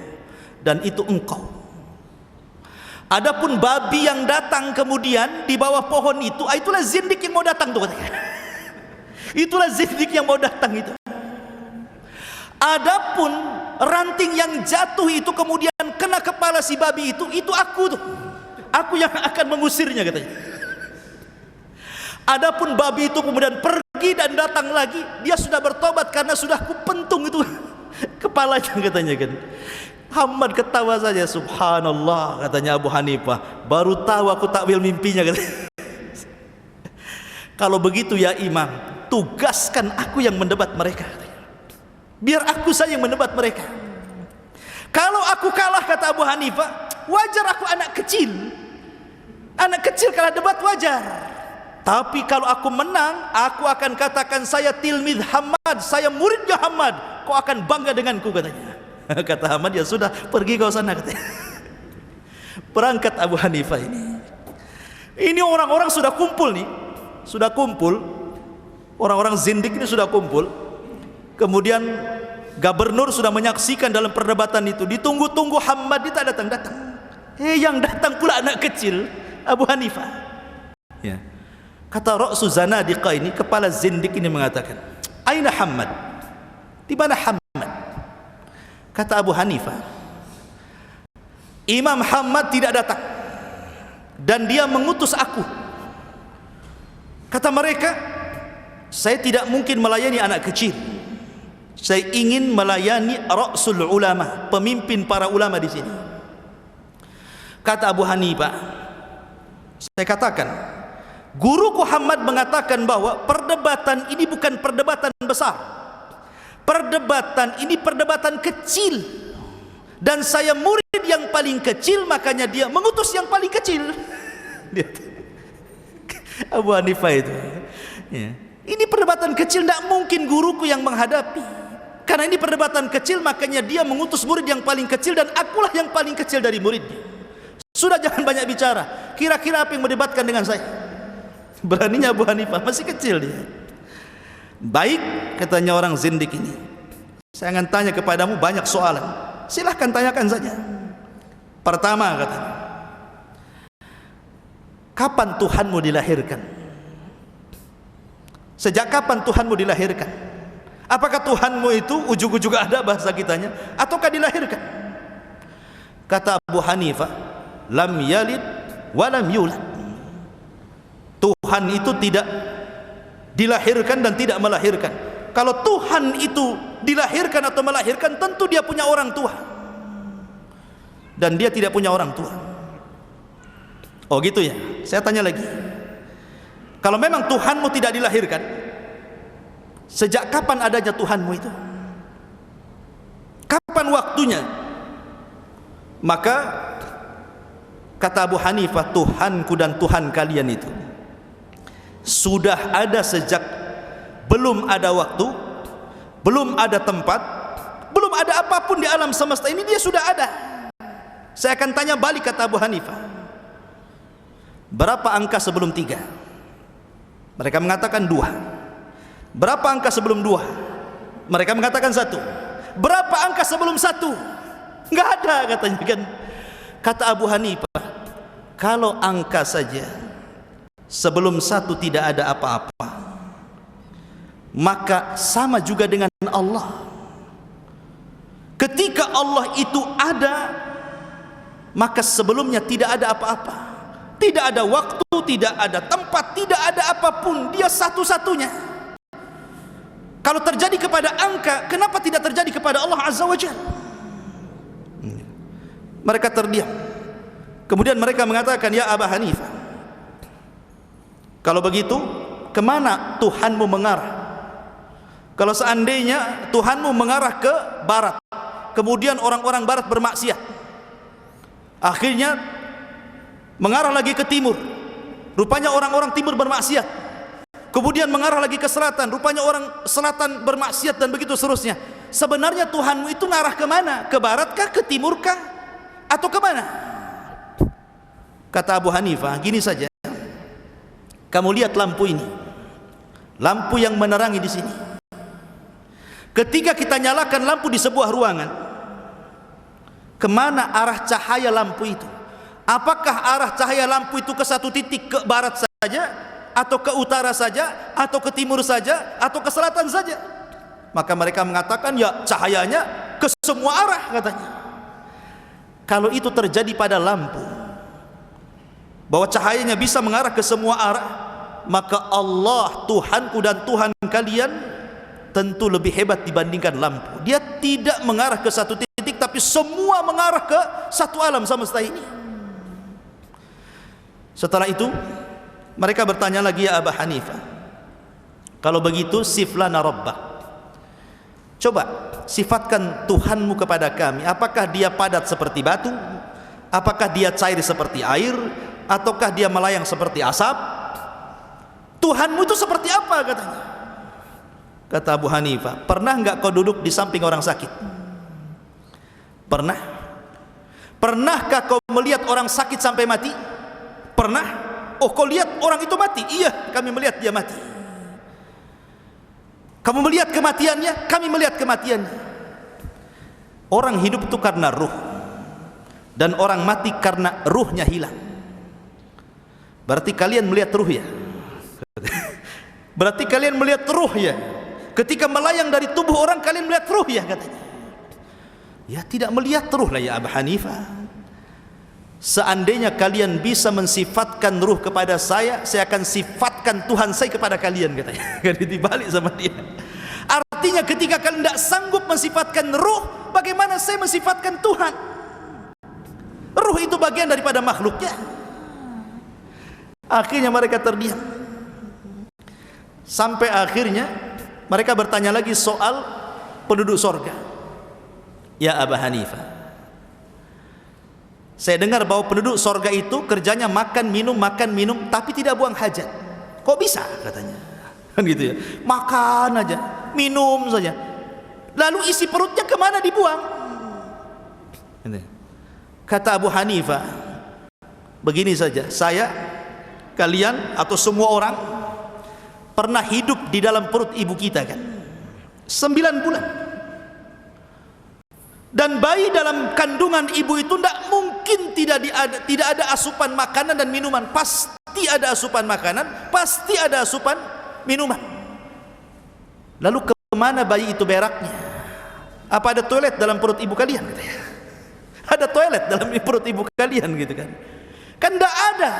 dan itu engkau. Adapun babi yang datang kemudian di bawah pohon itu, itulah zindik yang mau datang tuh, katanya. Itulah zindik yang mau datang itu. Adapun ranting yang jatuh itu kemudian kena kepala si babi itu aku tuh. Aku yang akan mengusirnya, katanya. Adapun babi itu kemudian pergi dan datang lagi, dia sudah bertobat karena sudah kupentung itu kepalanya, katanya kan. Hammad ketawa saja. Subhanallah, katanya Abu Hanifah, baru tahu aku takwil mimpinya, katanya. Kalau begitu ya Imam, tugaskan aku yang mendebat mereka, biar aku saja yang mendebat mereka. Kalau aku kalah, kata Abu Hanifah, wajar, aku anak kecil. Anak kecil kalah debat wajar. Tapi kalau aku menang, aku akan katakan saya tilmidh Hammad, saya muridnya Hammad. Kau akan bangga denganku, katanya. Kata Hammad, ya sudah, pergi kau sana, katanya. Berangkat Abu Hanifah ini. Ini orang-orang sudah kumpul nih. Sudah kumpul. Orang-orang zindik ini sudah kumpul. Kemudian gubernur sudah menyaksikan dalam perdebatan itu. Ditunggu-tunggu, Hammad itu tak datang-datang. Yang datang pula anak kecil, Abu Hanifah. Ya. Kata Ra'su Zanadiqa ini, kepala zindik ini mengatakan, Aina Hammad? Di mana Hammad? Kata Abu Hanifah, Imam Hammad tidak datang dan dia mengutus aku. Kata mereka, saya tidak mungkin melayani anak kecil. Saya ingin melayani Ra'sul Ulama, pemimpin para ulama di sini. Kata Abu Hanifah, saya katakan, guruku Hammad mengatakan bahwa perdebatan ini bukan perdebatan besar. Perdebatan ini perdebatan kecil. Dan saya murid yang paling kecil, makanya dia mengutus yang paling kecil. Abu Hanifah itu. Ya. Ini perdebatan kecil, tidak mungkin guruku yang menghadapi. Karena ini perdebatan kecil, makanya dia mengutus murid yang paling kecil, dan akulah yang paling kecil dari muridnya. Sudah, jangan banyak bicara. Kira-kira apa yang mendebatkan dengan saya? Beraninya Abu Hanifah, masih kecil dia. Baik, katanya orang zindik ini, saya akan tanya kepadamu banyak soalan, silahkan tanyakan saja. Pertama, katanya, kapan Tuhanmu dilahirkan? Sejak kapan Tuhanmu dilahirkan? Apakah Tuhanmu itu ujug-ujug ada, bahasa kitanya, ataukah dilahirkan? Kata Abu Hanifah, lam yalid walam yulad. Tuhan itu tidak dilahirkan dan tidak melahirkan. Kalau Tuhan itu dilahirkan atau melahirkan, tentu dia punya orang tua, dan dia tidak punya orang tua. Oh gitu ya. Saya tanya lagi, kalau memang Tuhanmu tidak dilahirkan, sejak kapan adanya Tuhanmu itu? Kapan waktunya? Maka kata Abu Hanifah, Tuhanku dan Tuhan kalian itu sudah ada sejak belum ada waktu, belum ada tempat, belum ada apapun di alam semesta ini, dia sudah ada. Saya akan tanya balik, kata Abu Hanifah, berapa angka sebelum 3? Mereka mengatakan 2. Berapa angka sebelum 2? Mereka mengatakan 1. Berapa angka sebelum 1? Enggak ada, katanya kan. Kata Abu Hanifah, kalau angka saja sebelum 1 tidak ada apa-apa, maka sama juga dengan Allah. Ketika Allah itu ada, maka sebelumnya tidak ada apa-apa. Tidak ada waktu, tidak ada tempat, tidak ada apapun. Dia satu-satunya. Kalau terjadi kepada angka, kenapa tidak terjadi kepada Allah Azza wa Jalla? Mereka terdiam. Kemudian mereka mengatakan, ya Abu Hanifah, kalau begitu, kemana Tuhanmu mengarah? Kalau seandainya Tuhanmu mengarah ke barat, kemudian orang-orang barat bermaksiat, akhirnya mengarah lagi ke timur, rupanya orang-orang timur bermaksiat, kemudian mengarah lagi ke selatan, rupanya orang selatan bermaksiat, dan begitu seterusnya. Sebenarnya Tuhanmu itu ngarah kemana? Ke baratkah, ke timurkah, atau kemana? Kata Abu Hanifah, gini saja, kamu lihat lampu ini, lampu yang menerangi di sini. Ketika kita nyalakan lampu di sebuah ruangan, kemana arah cahaya lampu itu? Apakah arah cahaya lampu itu ke satu titik, ke barat saja, atau ke utara saja, atau ke timur saja, atau ke selatan saja? Maka mereka mengatakan, ya cahayanya ke semua arah, katanya. Kalau itu terjadi pada lampu, bahwa cahayanya bisa mengarah ke semua arah, maka Allah, Tuhanku dan Tuhan kalian, tentu lebih hebat dibandingkan lampu. Dia tidak mengarah ke satu titik, titik, tapi semua mengarah ke satu alam semesta ini. Setelah itu mereka bertanya lagi, ya Aba Hanifah, kalau begitu siflana rabbak, coba sifatkan Tuhanmu kepada kami. Apakah dia padat seperti batu? Apakah dia cair seperti air? Ataukah dia melayang seperti asap? Tuhanmu itu seperti apa katanya? Kata Abu Hanifah, pernah enggak kau duduk di samping orang sakit? Pernah. Pernahkah kau melihat orang sakit sampai mati? Pernah. Oh, kau lihat orang itu mati? Iya, kami melihat dia mati. Kamu melihat kematiannya? Kami melihat kematiannya. Orang hidup itu karena ruh, dan orang mati karena ruhnya hilang. Berarti kalian melihat ruh ya? Berarti kalian melihat ruh ya? Ketika melayang dari tubuh orang, kalian melihat ruh ya katanya. Ya, tidak melihat ruh lah ya Abu Hanifah. Seandainya kalian bisa mensifatkan ruh kepada saya akan sifatkan Tuhan saya kepada kalian katanya. Kan dibalik sama dia. Artinya ketika kalian tidak sanggup mensifatkan ruh, bagaimana saya mensifatkan Tuhan? Ruh itu bagian daripada makhluknya. Akhirnya mereka terdiam. Sampai akhirnya mereka bertanya lagi soal penduduk sorga. Ya Abu Hanifah, saya dengar bahwa penduduk sorga itu kerjanya makan minum, tapi tidak buang hajat. Kok bisa katanya? Kan gitu ya. Makan aja, minum saja. Lalu isi perutnya kemana dibuang? Kata Abu Hanifah, begini saja, saya, kalian atau semua orang pernah hidup di dalam perut ibu kita kan 9 bulan, dan bayi dalam kandungan ibu itu tidak mungkin tidak ada asupan makanan dan minuman. Pasti ada asupan makanan, pasti ada asupan minuman. Lalu kemana bayi itu beraknya? Apa ada toilet dalam perut ibu kalian? Ada toilet dalam perut ibu kalian gitu kan? Kan tidak ada.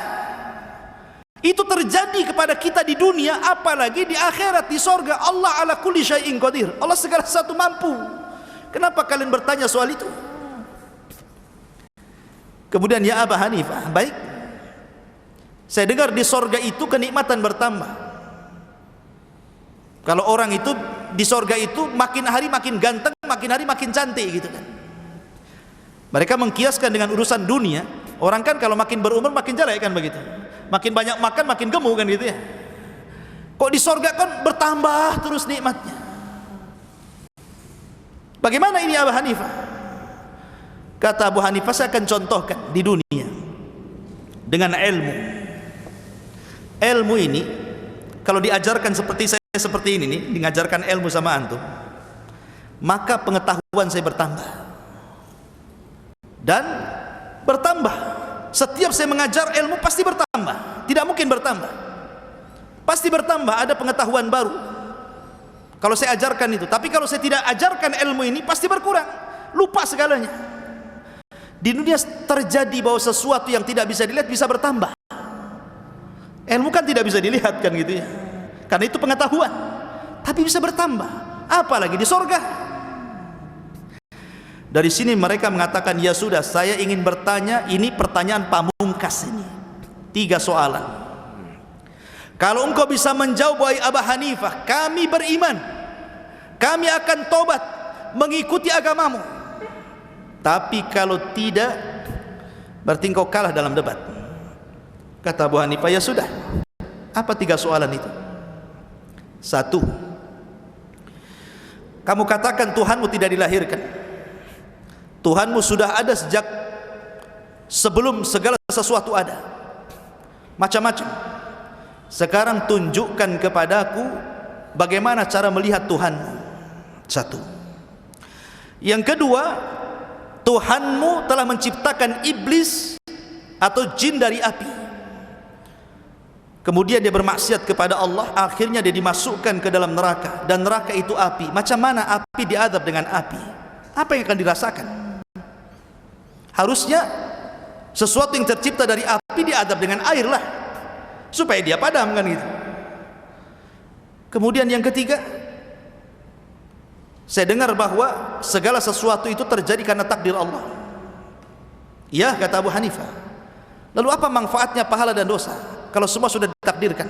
Itu terjadi kepada kita di dunia, apalagi di akhirat, di sorga. Allah ala kulli syai'in qadir. Allah segala sesuatu mampu. Kenapa kalian bertanya soal itu? Kemudian ya Abu Hanifah, baik, saya dengar di sorga itu kenikmatan bertambah. Kalau orang itu di sorga itu makin hari makin ganteng, makin hari makin cantik gitu kan. Mereka mengkiaskan dengan urusan dunia. Orang kan kalau makin berumur makin jelek kan begitu. Makin banyak makan makin gemuk kan gitu ya. Kok di sorga kan bertambah terus nikmatnya. Bagaimana ini Abu Hanifah? Kata Abu Hanifah, saya akan contohkan di dunia dengan ilmu. Ilmu ini kalau diajarkan seperti saya seperti ini nih, mengajarkan ilmu sama antum, maka pengetahuan saya bertambah dan bertambah. Setiap saya mengajar ilmu pasti bertambah, tidak mungkin bertambah, pasti bertambah, ada pengetahuan baru kalau saya ajarkan itu. Tapi kalau saya tidak ajarkan ilmu ini pasti berkurang, lupa segalanya. Di dunia terjadi bahwa sesuatu yang tidak bisa dilihat bisa bertambah. Ilmu kan tidak bisa dilihat kan gitu ya, karena itu pengetahuan, tapi bisa bertambah. Apalagi di sorga. Dari sini mereka mengatakan, ya sudah, saya ingin bertanya, ini pertanyaan pamungkas ini, 3 soalan. Kalau engkau bisa menjawab, wahai Abu Hanifah, kami beriman, kami akan tobat mengikuti agamamu. Tapi kalau tidak, berarti engkau kalah dalam debat. Kata Abu Hanifah, ya sudah, apa 3 soalan itu? 1, kamu katakan Tuhanmu tidak dilahirkan. Tuhanmu sudah ada sejak sebelum segala sesuatu ada, macam-macam. Sekarang tunjukkan kepadaku bagaimana cara melihat Tuhanmu. 1. Yang kedua, Tuhanmu telah menciptakan iblis atau jin dari api. Kemudian dia bermaksiat kepada Allah, akhirnya dia dimasukkan ke dalam neraka, dan neraka itu api. Macam mana api diadab dengan api? Apa yang akan dirasakan? Harusnya sesuatu yang tercipta dari api diadab dengan air lah, supaya dia padam kan gitu. Kemudian yang ketiga, Saya dengar bahwa segala sesuatu itu terjadi karena takdir Allah. Ya, kata Abu Hanifah. Lalu apa manfaatnya pahala dan dosa kalau semua sudah ditakdirkan?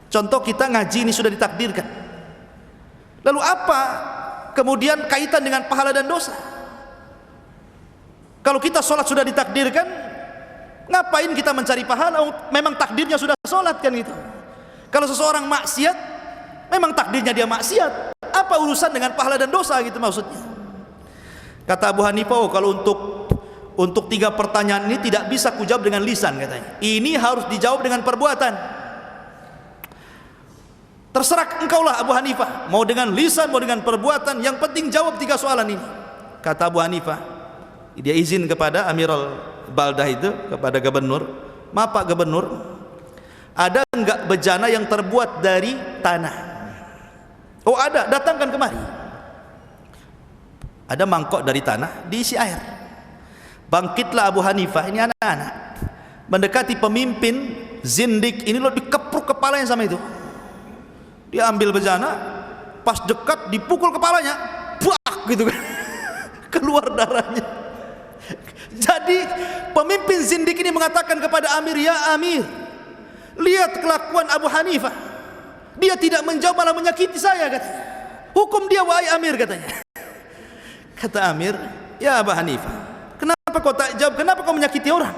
Contoh, kita ngaji ini sudah ditakdirkan. Lalu apa kemudian kaitan dengan pahala dan dosa? Kalau kita sholat sudah ditakdirkan, ngapain kita mencari pahala? Memang takdirnya sudah sholat kan gitu. Kalau seseorang maksiat, memang takdirnya dia maksiat. Apa urusan dengan pahala dan dosa gitu maksudnya? Kata Abu Hanifah, oh, kalau untuk 3 pertanyaan ini tidak bisa kujawab dengan lisan katanya. Ini harus dijawab dengan perbuatan. Terserah engkaulah Abu Hanifah, mau dengan lisan mau dengan perbuatan, yang penting jawab 3 soalan ini. Kata Abu Hanifah, dia izin kepada Amirul Baldah itu, kepada gubernur, maaf Pak Gubernur, ada enggak bejana yang terbuat dari tanah? Oh ada, datangkan kemari. Ada mangkok dari tanah diisi air. Bangkitlah Abu Hanifah, ini anak-anak, mendekati pemimpin zindik ini, lo dikepruk kepalanya sama itu. Dia ambil bejana, pas dekat dipukul kepalanya, buak gitu kan, keluar darahnya. Jadi pemimpin zindik ini mengatakan kepada Amir, ya Amir, lihat kelakuan Abu Hanifah, dia tidak menjawab malah menyakiti saya katanya. Hukum dia wahai Amir katanya. Kata Amir, ya Abu Hanifah, kenapa kau tak jawab, kenapa kau menyakiti orang?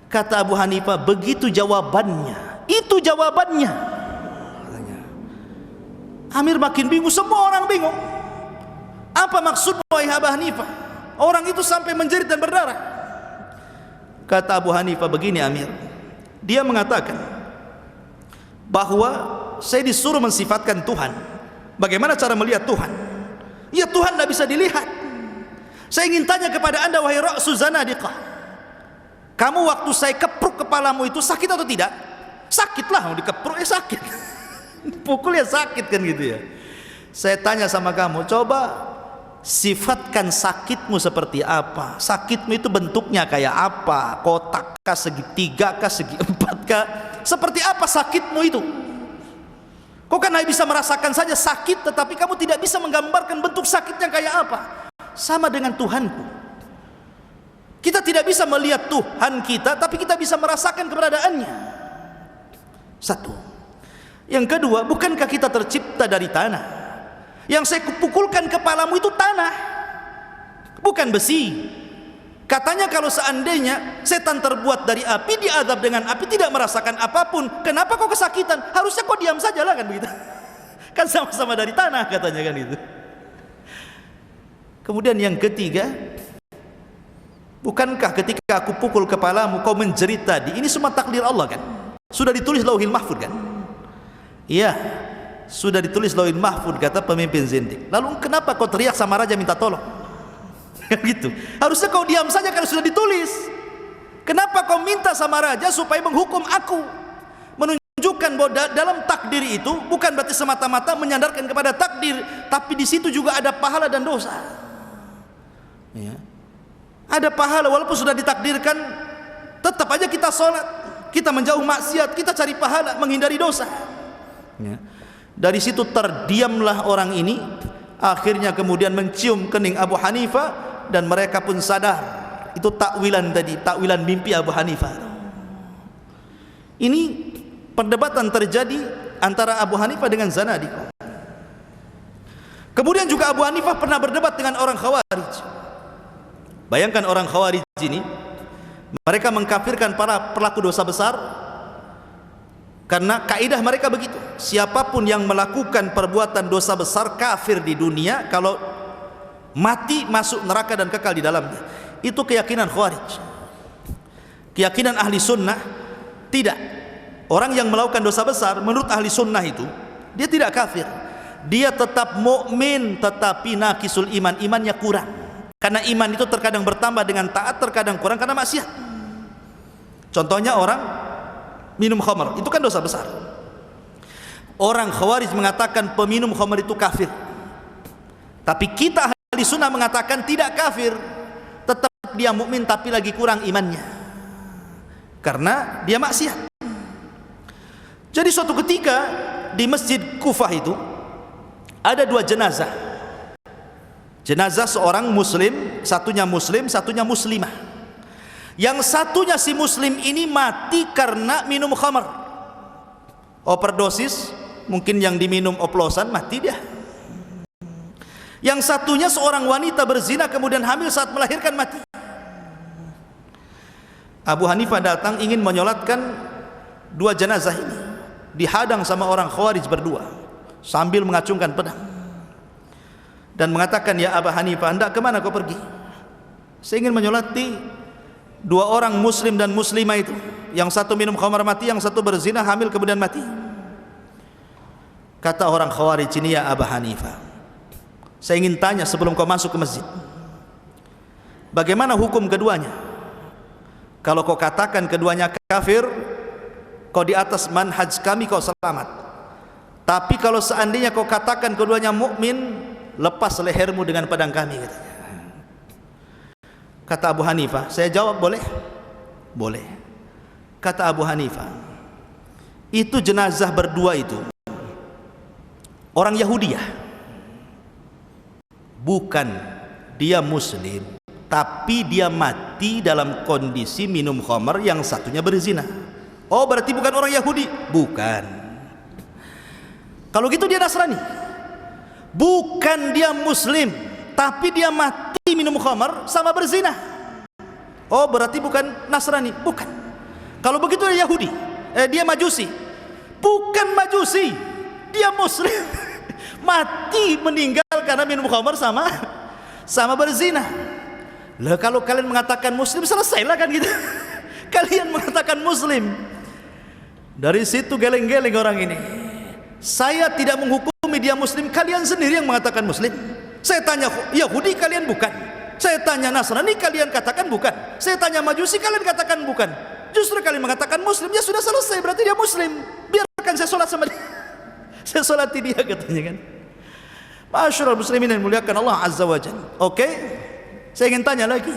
Kata Abu Hanifah, begitu jawabannya, itu jawabannya. Amir makin bingung, semua orang bingung. Apa maksud wahai Abu Hanifah? Orang itu sampai menjerit dan berdarah. Kata Abu Hanifah, begini Amir, dia mengatakan bahwa saya disuruh mensifatkan Tuhan. Bagaimana cara melihat Tuhan? Ya Tuhan tidak bisa dilihat. Saya ingin tanya kepada anda wahai Ra'su Zanadiqah, kamu waktu saya kepruk kepalamu itu sakit atau tidak? Sakitlah, mau dikepruk sakit. Pukul ya sakit kan gitu ya. Saya tanya sama kamu, coba sifatkan sakitmu seperti apa? Sakitmu itu bentuknya kayak apa? Kotak kah, segitiga kah, segi empat kah? Seperti apa sakitmu itu? Kau kan hanya bisa merasakan saja sakit, tetapi kamu tidak bisa menggambarkan bentuk sakitnya kayak apa. Sama dengan Tuhanku, kita tidak bisa melihat Tuhan kita, tapi kita bisa merasakan keberadaannya. Satu. Yang kedua, bukankah kita tercipta dari tanah? Yang saya pukulkan kepalamu itu tanah, bukan besi. Katanya kalau seandainya setan terbuat dari api, diazab dengan api, tidak merasakan apapun, kenapa kau kesakitan? Harusnya kau diam saja lah kan begitu. Kan sama-sama dari tanah katanya kan itu. Kemudian yang ketiga, bukankah ketika aku pukul kepalamu kau menjerit tadi? Ini semua takdir Allah kan? Sudah ditulis Lauhil Mahfuz kan? Iya, sudah ditulis Lauhil Mahfuz, kata pemimpin zindik. Lalu kenapa kau teriak sama raja minta tolong? Gitu. Harusnya kau diam saja kalau sudah ditulis. Kenapa kau minta sama raja supaya menghukum aku? Menunjukkan bahwa dalam takdir itu bukan berarti semata-mata menyandarkan kepada takdir, tapi di situ juga ada pahala dan dosa. Ya. Ada pahala walaupun sudah ditakdirkan, tetap aja kita sholat, kita menjauh maksiat, kita cari pahala, menghindari dosa. Ya. Dari situ terdiamlah orang ini. Akhirnya kemudian mencium kening Abu Hanifah, dan mereka pun sadar itu takwilan tadi, takwilan mimpi Abu Hanifah. Ini perdebatan terjadi antara Abu Hanifah dengan Zanadiqah. Kemudian juga Abu Hanifah pernah berdebat dengan orang Khawarij. Bayangkan orang Khawarij ini, mereka mengkafirkan para pelaku dosa besar karena kaidah mereka begitu, siapapun yang melakukan perbuatan dosa besar kafir di dunia, kalau mati masuk neraka dan kekal di dalamnya. Itu keyakinan Khawarij. Keyakinan ahli sunnah tidak. Orang yang melakukan dosa besar menurut ahli sunnah itu dia tidak kafir, dia tetap mukmin, tetapi naqisul iman, imannya kurang. Karena iman itu terkadang bertambah dengan taat, terkadang kurang karena maksiat. Contohnya orang minum khamr, itu kan dosa besar. Orang Khawarij mengatakan peminum khamr itu kafir, tapi kita ahli sunnah mengatakan tidak kafir, tetap dia mukmin tapi lagi kurang imannya karena dia maksiat. Jadi suatu ketika di masjid Kufah itu ada 2 jenazah. Jenazah seorang muslim, satunya muslim, satunya muslimah. Yang satunya si muslim ini mati karena minum khamar, overdosis, mungkin yang diminum oplosan, mati dia. Yang satunya seorang wanita berzina kemudian hamil saat melahirkan, mati. Abu Hanifah datang ingin menyolatkan dua jenazah ini, dihadang sama orang Khawarij berdua sambil mengacungkan pedang dan mengatakan, ya Abu Hanifah, hendak kemana kau pergi? Saya ingin menyolati dua orang muslim dan muslimah itu, yang satu minum khamar mati, yang satu berzina hamil kemudian mati. Kata orang Khawarij ini, ya Abu Hanifah, saya ingin tanya sebelum kau masuk ke masjid, bagaimana hukum keduanya? Kalau kau katakan keduanya kafir, kau di atas manhaj kami, kau selamat. Tapi kalau seandainya kau katakan keduanya mukmin, lepas lehermu dengan pedang kami, katanya. Kata Abu Hanifah, saya jawab, boleh? Boleh. Kata Abu Hanifah, itu jenazah berdua itu orang Yahudi ya? Bukan, dia muslim, tapi dia mati dalam kondisi minum khamar, yang satunya berzina. Oh, berarti bukan orang Yahudi? Bukan. Kalau gitu dia Nasrani. Bukan, dia muslim, tapi dia mati minum khamar sama berzina. Oh, berarti bukan Nasrani? Bukan. Kalau begitu dia Yahudi, dia Majusi. Bukan Majusi, dia muslim, mati meninggal karena minum khamar sama berzina. Lah, kalau kalian mengatakan muslim, selesailah kan gitu. Kalian mengatakan muslim. Dari situ geleng-geleng orang ini. Saya tidak menghukumi dia muslim, kalian sendiri yang mengatakan muslim. Saya tanya Yahudi, kalian bukan. Saya tanya Nasrani, kalian katakan bukan. Saya tanya Majusi, kalian katakan bukan. Justru kalian mengatakan muslim. Ya sudah, selesai, berarti dia muslim. Biarkan saya sholat sama dia. Saya sholati dia, katanya kan. Masyarul muslimin yang muliakan Allah Azza wa Jalla. Oke, saya ingin tanya lagi,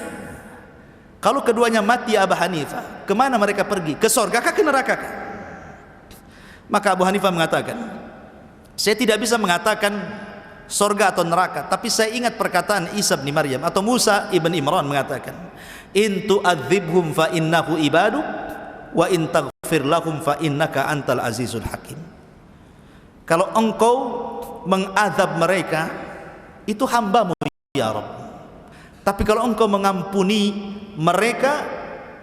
kalau keduanya mati Abu Hanifah, kemana mereka pergi? Ke surga kah, ke neraka kah? Maka Abu Hanifah mengatakan, saya tidak bisa mengatakan surga atau neraka, tapi saya ingat perkataan Isa bin Maryam atau Musa ibn Imran mengatakan, in tu'adzibhum fa innahu ibaduk wa in taghfir lahum fa innaka antal azizul hakim. Kalau engkau mengadab mereka, itu hambamu ya Rabb. Tapi kalau engkau mengampuni mereka,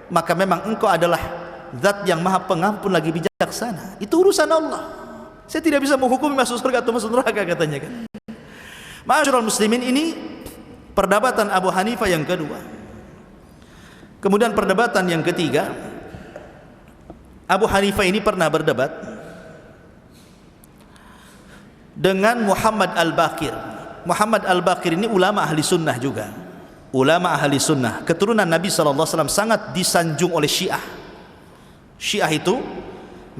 maka memang engkau adalah Zat yang maha pengampun lagi bijaksana. Itu urusan Allah. Saya tidak bisa menghukumi masuk surga atau masuk neraka, katanya kan. Ma'asyiral muslimin, ini perdebatan Abu Hanifah yang kedua. Kemudian perdebatan yang ketiga, Abu Hanifah ini pernah berdebat dengan Muhammad Al-Baqir. Muhammad Al-Baqir ini ulama ahli sunnah juga. Ulama ahli sunnah, keturunan Nabi SAW, sangat disanjung oleh Syiah. Syiah itu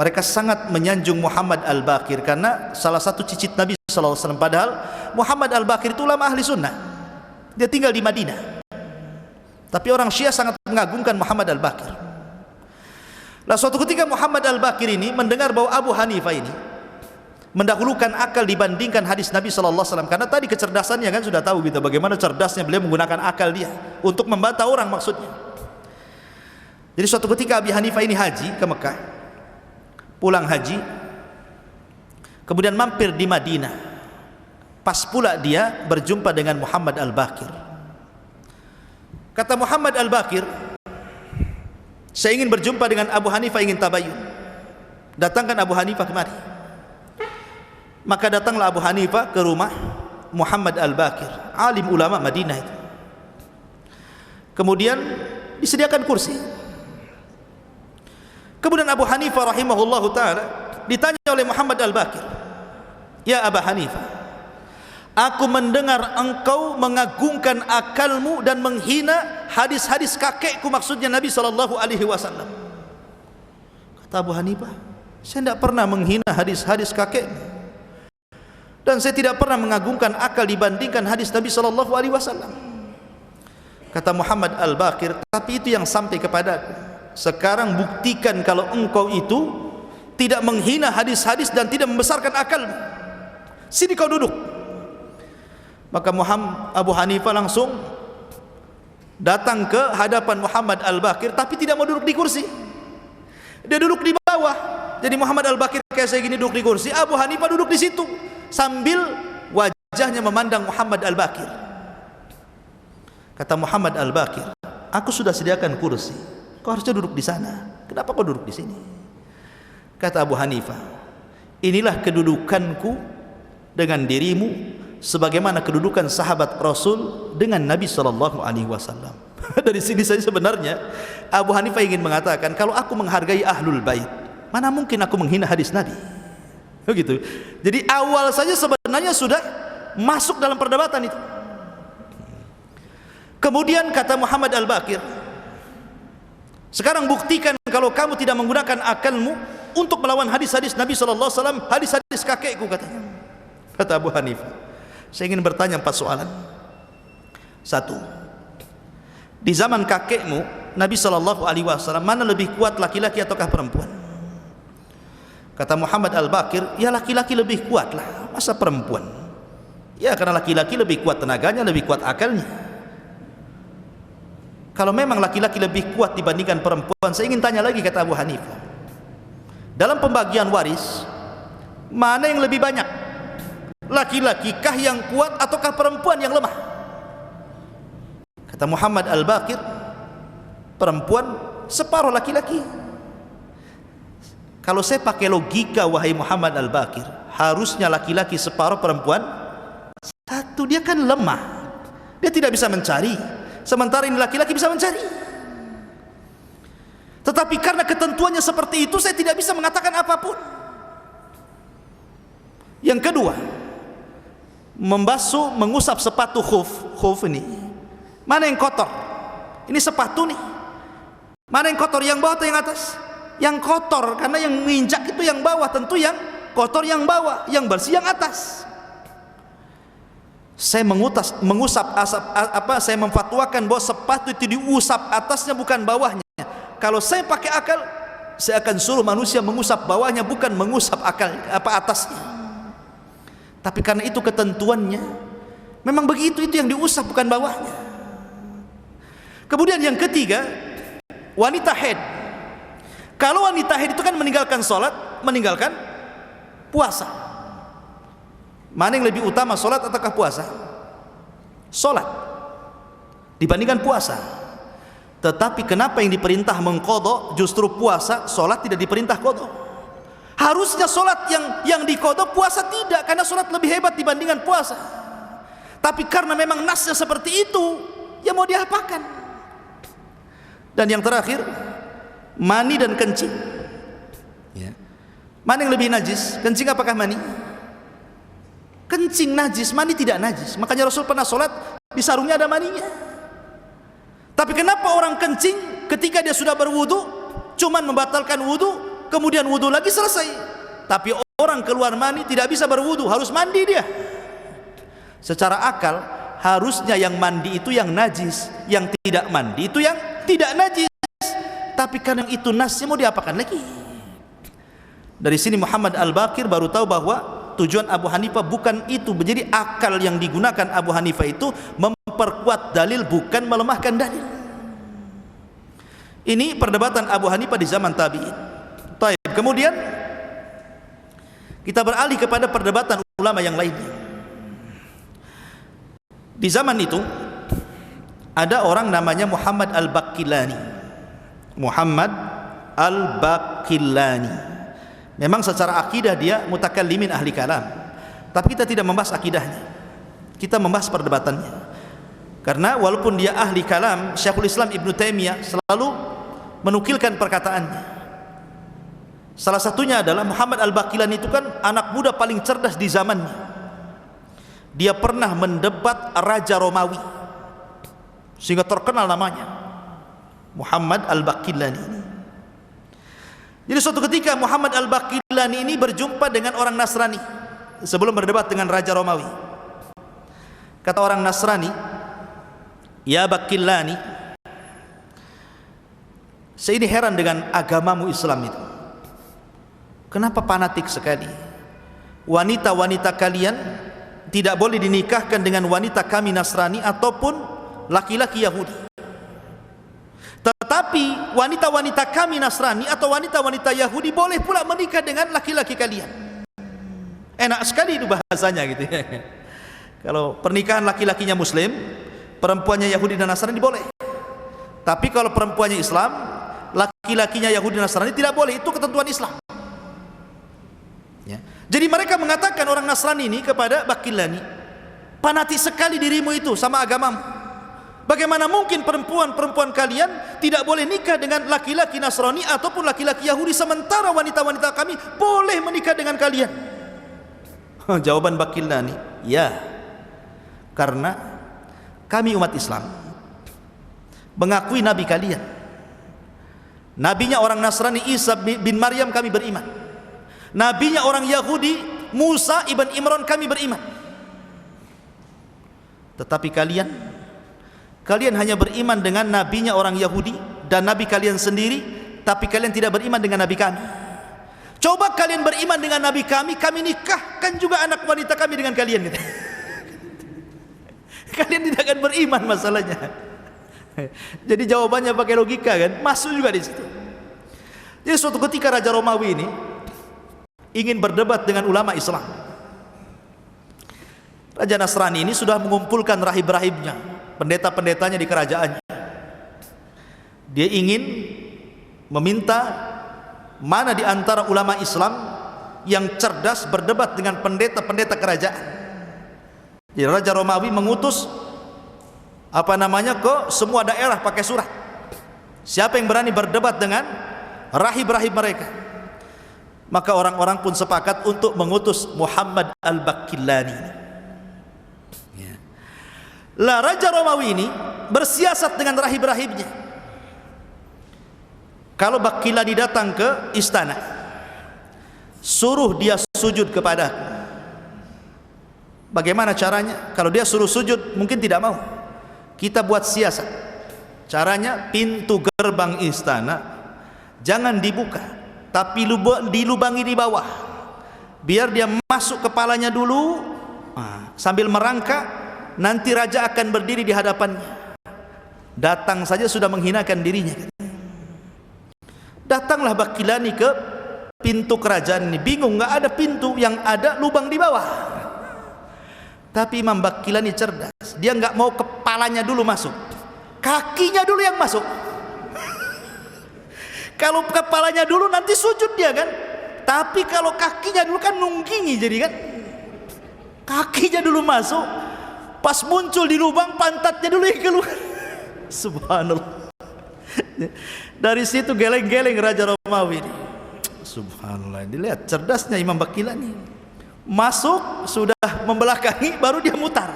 mereka sangat menyanjung Muhammad Al-Baqir karena salah satu cicit Nabi SAW. Padahal Muhammad Al-Baqir itu ulama ahli sunnah, dia tinggal di Madinah, tapi orang Syiah sangat mengagungkan Muhammad Al-Baqir. Lah, suatu ketika Muhammad Al-Baqir ini mendengar bahwa Abu Hanifah ini mendahulukan akal dibandingkan hadis Nabi SAW, karena tadi kecerdasannya kan sudah tahu gitu, bagaimana cerdasnya beliau menggunakan akal dia untuk membantah orang maksudnya. Jadi suatu ketika Abi Hanifah ini haji ke Mekah, pulang haji, kemudian mampir di Madinah. Pas pula dia berjumpa dengan Muhammad Al-Baqir. Kata Muhammad Al-Baqir, saya ingin berjumpa dengan Abu Hanifah, ingin tabayun. Datangkan Abu Hanifah kemari. Maka datanglah Abu Hanifah ke rumah Muhammad Al-Baqir, alim ulama Madinah itu. Kemudian disediakan kursi. Kemudian Abu Hanifah rahimahullahu ta'ala ditanya oleh Muhammad Al-Baqir, ya Abu Hanifah, aku mendengar engkau mengagungkan akalmu dan menghina hadis-hadis kakekku, maksudnya Nabi SAW. Kata Abu Hanifah, saya tidak pernah menghina hadis-hadis kakekmu, dan saya tidak pernah mengagungkan akal dibandingkan hadis Nabi SAW. Kata Muhammad Al-Baqir, tapi itu yang sampai kepadaku. Sekarang buktikan kalau engkau itu tidak menghina hadis-hadis dan tidak membesarkan akal. Sini kau duduk. Maka Abu Hanifah langsung datang ke hadapan Muhammad Al-Baqir, tapi tidak mau duduk di kursi. Dia duduk di bawah. Jadi Muhammad Al-Baqir kayak saya gini duduk di kursi, Abu Hanifah duduk di situ sambil wajahnya memandang Muhammad Al-Baqir. Kata Muhammad Al-Baqir, aku sudah sediakan kursi, kau harusnya duduk di sana. Kenapa kau duduk di sini? Kata Abu Hanifah, inilah kedudukanku dengan dirimu, sebagaimana kedudukan sahabat Rasul dengan Nabi sallallahu alaihi wasallam. Dari sini saja sebenarnya Abu Hanifah ingin mengatakan, kalau aku menghargai ahlul bait, mana mungkin aku menghina hadis Nabi. Begitu. Jadi awal saja sebenarnya sudah masuk dalam perdebatan itu. Kemudian kata Muhammad Al-Baqir, sekarang buktikan kalau kamu tidak menggunakan akalmu untuk melawan hadis-hadis Nabi sallallahu alaihi wasallam, hadis-hadis kakekku, katanya. Kata Abu Hanifah, saya ingin bertanya 4 soalan. 1. Di zaman kakekmu Nabi sallallahu alaihi wasallam, mana lebih kuat, laki-laki ataukah perempuan? Kata Muhammad Al-Baqir, ya laki-laki lebih kuat lah, masa perempuan? Ya karena laki-laki lebih kuat tenaganya, lebih kuat akalnya. Kalau memang laki-laki lebih kuat dibandingkan perempuan, saya ingin tanya lagi, kata Abu Hanifah, dalam pembagian waris mana yang lebih banyak? Laki-laki kah yang kuat ataukah perempuan yang lemah? Kata Muhammad Al-Baqir, perempuan separuh laki-laki. Kalau saya pakai logika, wahai Muhammad Al-Baqir, harusnya laki-laki separuh, perempuan 1. Dia kan lemah, dia tidak bisa mencari, sementara ini laki-laki bisa mencari. Tetapi karena ketentuannya seperti itu, saya tidak bisa mengatakan apapun. Yang kedua, membasuh, mengusap sepatu khuf ini, mana yang kotor? Ini sepatu nih, mana yang kotor, yang bawah atau yang atas? Yang kotor, karena yang menginjak itu yang bawah, tentu yang kotor yang bawah, yang bersih yang atas. Saya mengusap saya memfatwakan bahwa sepatu itu diusap atasnya, bukan bawahnya. Kalau saya pakai akal, saya akan suruh manusia mengusap bawahnya, bukan mengusap atasnya. Tapi karena itu ketentuannya, memang begitu, itu yang diusap bukan bawahnya. Kemudian yang ketiga, wanita haid. Kalau wanita haid itu kan meninggalkan sholat, meninggalkan puasa. Mana yang lebih utama, sholat ataukah puasa? Sholat dibandingkan puasa. Tetapi kenapa yang diperintah mengqadha justru puasa, sholat tidak diperintah qadha? Harusnya sholat yang diqadha, puasa tidak, karena sholat lebih hebat dibandingkan puasa. Tapi karena memang nasnya seperti itu, ya mau diapakan? Dan yang terakhir, mani dan kencing. Ya. Mana yang lebih najis? Kencing apakah mani? Kencing najis, mani tidak najis. Makanya Rasul pernah sholat, di sarungnya ada maninya. Tapi kenapa orang kencing ketika dia sudah berwudu, cuman membatalkan wudu, kemudian wudu lagi selesai. Tapi orang keluar mani tidak bisa berwudu, harus mandi dia. Secara akal harusnya yang mandi itu yang najis, yang tidak mandi itu yang tidak najis. Tapi karena itu nasnya, mau diapakan lagi? Dari sini Muhammad Al-Baqir baru tahu bahwa tujuan Abu Hanifah bukan itu. Jadi akal yang digunakan Abu Hanifah itu memperkuat dalil, bukan melemahkan dalil. Ini perdebatan Abu Hanifah di zaman tabi'in. Baik, kemudian kita beralih kepada perdebatan ulama yang lainnya. Di zaman itu ada orang namanya Muhammad Al-Baqillani. Muhammad Al-Baqillani. Memang secara akidah dia mutakallimin ahli kalam, tapi kita tidak membahas akidahnya, kita membahas perdebatannya. Karena walaupun dia ahli kalam, Syekhul Islam Ibnu Taimiyah selalu menukilkan perkataannya. Salah satunya adalah Muhammad Al-Baqillani itu kan anak muda paling cerdas di zamannya. Dia pernah mendebat Raja Romawi sehingga terkenal namanya, Muhammad Al-Baqillani ini. Jadi suatu ketika Muhammad Al-Baqillani ini berjumpa dengan orang Nasrani sebelum berdebat dengan Raja Romawi. Kata orang Nasrani, "Ya Baqillani, saya ini heran dengan agamamu Islam itu. Kenapa fanatik sekali? Wanita-wanita kalian tidak boleh dinikahkan dengan wanita kami Nasrani ataupun laki-laki Yahudi. Tetapi wanita-wanita kami Nasrani atau wanita-wanita Yahudi boleh pula menikah dengan laki-laki kalian. Enak sekali itu bahasanya gitu ya. Kalau pernikahan laki-lakinya Muslim, perempuannya Yahudi dan Nasrani boleh. Tapi kalau perempuannya Islam, laki-lakinya Yahudi dan Nasrani tidak boleh. Itu ketentuan Islam ya. Jadi mereka mengatakan orang Nasrani ini kepada Baqillani, fanatik sekali dirimu itu sama agamamu. Bagaimana mungkin perempuan-perempuan kalian tidak boleh nikah dengan laki-laki Nasrani ataupun laki-laki Yahudi, sementara wanita-wanita kami boleh menikah dengan kalian? Jawaban Baqillani, ya, karena kami umat Islam mengakui nabi kalian. Nabinya orang Nasrani Isa bin Maryam kami beriman. Nabinya orang Yahudi Musa ibn Imran kami beriman. Tetapi kalian hanya beriman dengan nabinya orang Yahudi dan nabi kalian sendiri, tapi kalian tidak beriman dengan nabi kami. Coba kalian beriman dengan nabi kami nikahkan juga anak wanita kami dengan kalian gitu. Kalian tidak akan beriman masalahnya. Jadi jawabannya pakai logika kan, masuk juga di situ. Jadi suatu ketika Raja Romawi ini ingin berdebat dengan ulama Islam. Raja Nasrani ini sudah mengumpulkan rahib-rahibnya, pendeta-pendetanya di kerajaannya. Dia ingin meminta mana di antara ulama Islam yang cerdas berdebat dengan pendeta-pendeta kerajaan. Jadi Raja Romawi mengutus ke semua daerah pakai surat. Siapa yang berani berdebat dengan rahib-rahib mereka? Maka orang-orang pun sepakat untuk mengutus Muhammad al-Baqillani. Ya. Lah Raja Romawi ini bersiasat dengan rahib-rahibnya. Kalau Baqillani datang ke istana, suruh dia sujud kepadaku. Bagaimana caranya? Kalau dia suruh sujud mungkin tidak mau. Kita buat siasat. Caranya pintu gerbang istana jangan dibuka, tapi dilubangi di bawah. Biar dia masuk kepalanya dulu, sambil merangkak, nanti raja akan berdiri di hadapannya. Datang saja sudah menghinakan dirinya. Datanglah Baqillani ke pintu kerajaan ini, bingung, nggak ada pintu, yang ada lubang di bawah. Tapi Imam Baqillani cerdas, dia nggak mau kepalanya dulu masuk, kakinya dulu yang masuk. Kalau kepalanya dulu nanti sujud dia kan, tapi kalau kakinya dulu kan nunggingi, jadi kan kakinya dulu masuk, pas muncul di lubang pantatnya dulu yang keluar. Subhanallah. Dari situ geleng-geleng Raja Romawi ini. Subhanallah, dilihat cerdasnya Imam Baqillani. Masuk sudah membelakangi, baru dia mutar.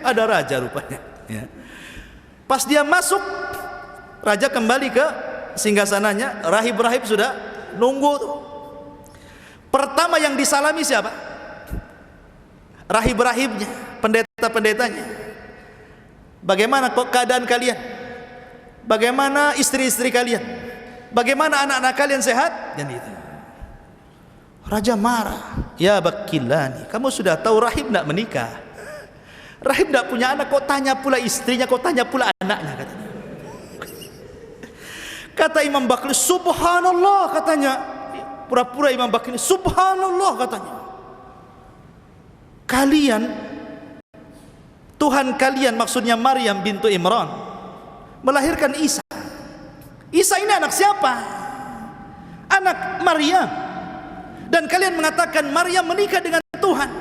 Ada raja rupanya ya. Pas dia masuk, raja kembali ke singgasananya, rahib-rahib sudah nunggu. Pertama yang disalami siapa? Rahib-rahibnya, pendeta-pendetanya. Bagaimana kok keadaan kalian? Bagaimana istri-istri kalian? Bagaimana anak-anak kalian, sehat? Dan itu raja marah. Ya Baqillani, kamu sudah tahu rahib tidak menikah, rahib tidak punya anak, kok tanya pula istrinya, kok tanya pula anaknya, katanya. Kata Imam Baqillani, subhanallah, katanya. Pura-pura Imam Baqillani, subhanallah, katanya. Kalian, Tuhan kalian, maksudnya Maryam bintu Imran, melahirkan Isa. Isa ini anak siapa? Anak Maryam. Dan kalian mengatakan Maryam menikah dengan Tuhan.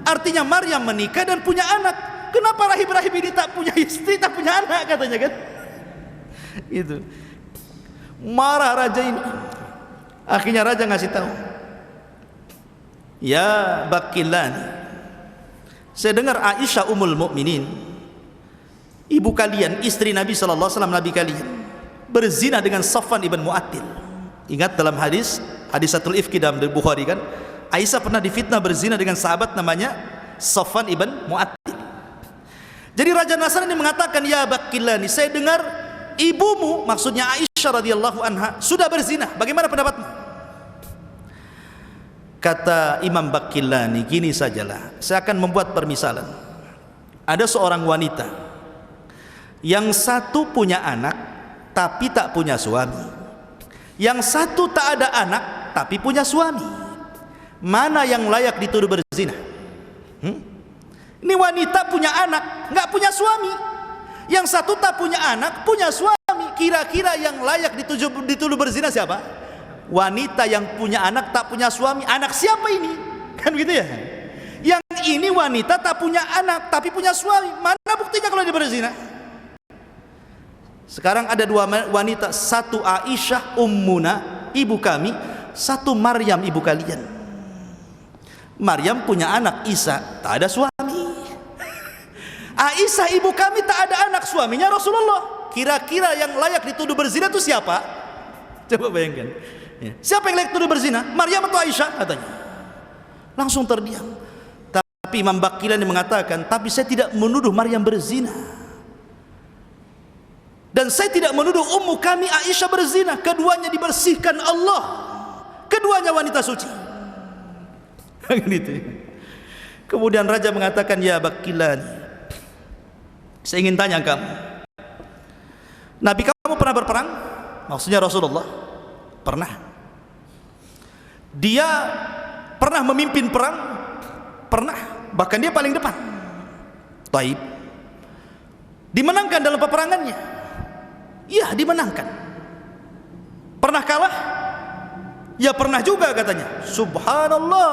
Artinya Maryam menikah dan punya anak. Kenapa rahib-rahib ini tak punya istri, tak punya anak, katanya kan? Itu. Marah raja ini. Akhirnya raja ngasih tahu, ya Baqillani, saya dengar Aisyah Ummul Mukminin, ibu kalian, istri Nabi sallallahu alaihi wasallam, nabi kalian, berzina dengan Safwan ibn Mu'attil. Ingat dalam hadisatul ifki dalam Bukhari kan, Aisyah pernah difitnah berzina dengan sahabat namanya Safwan ibn Mu'attil. Jadi Raja Nasrani mengatakan, ya Baqillani, saya dengar ibumu, maksudnya Aisyah radhiyallahu anha, sudah berzina. Bagaimana pendapatmu? Kata Imam Baqillani, gini sajalah, saya akan membuat permisalan. Ada seorang wanita yang satu punya anak tapi tak punya suami, yang satu tak ada anak tapi punya suami. Mana yang layak dituduh berzina? Ini wanita punya anak, nggak punya suami. Yang satu tak punya anak, punya suami. Kira-kira yang layak dituduh berzina siapa? Wanita yang punya anak tak punya suami. Anak siapa ini? Kan gitu ya. Yang ini wanita tak punya anak tapi punya suami. Mana buktinya kalau dia berzina? Sekarang ada dua wanita, satu Aisyah ummuna, ibu kami, satu Maryam, ibu kalian. Maryam punya anak Isa, tak ada suami. Aisyah ibu kami tak ada anak, suaminya Rasulullah. Kira-kira yang layak dituduh berzina itu siapa? Coba bayangkan. Siapa yang layak dituduh berzina? Maryam atau Aisyah? Katanya. Langsung terdiam. Tapi Imam Baqillani mengatakan, tapi saya tidak menuduh Maryam berzina. Dan saya tidak menuduh ummu kami Aisyah berzina. Keduanya dibersihkan Allah. Keduanya wanita suci. Gitu. Kemudian raja mengatakan, ya Baqillani, saya ingin tanya kamu, Nabi kamu pernah berperang? Maksudnya Rasulullah pernah. Dia pernah memimpin perang? Pernah. Bahkan dia paling depan. Taib. Dimenangkan dalam peperangannya? Iya, dimenangkan. Pernah kalah? Ya pernah juga katanya. Subhanallah.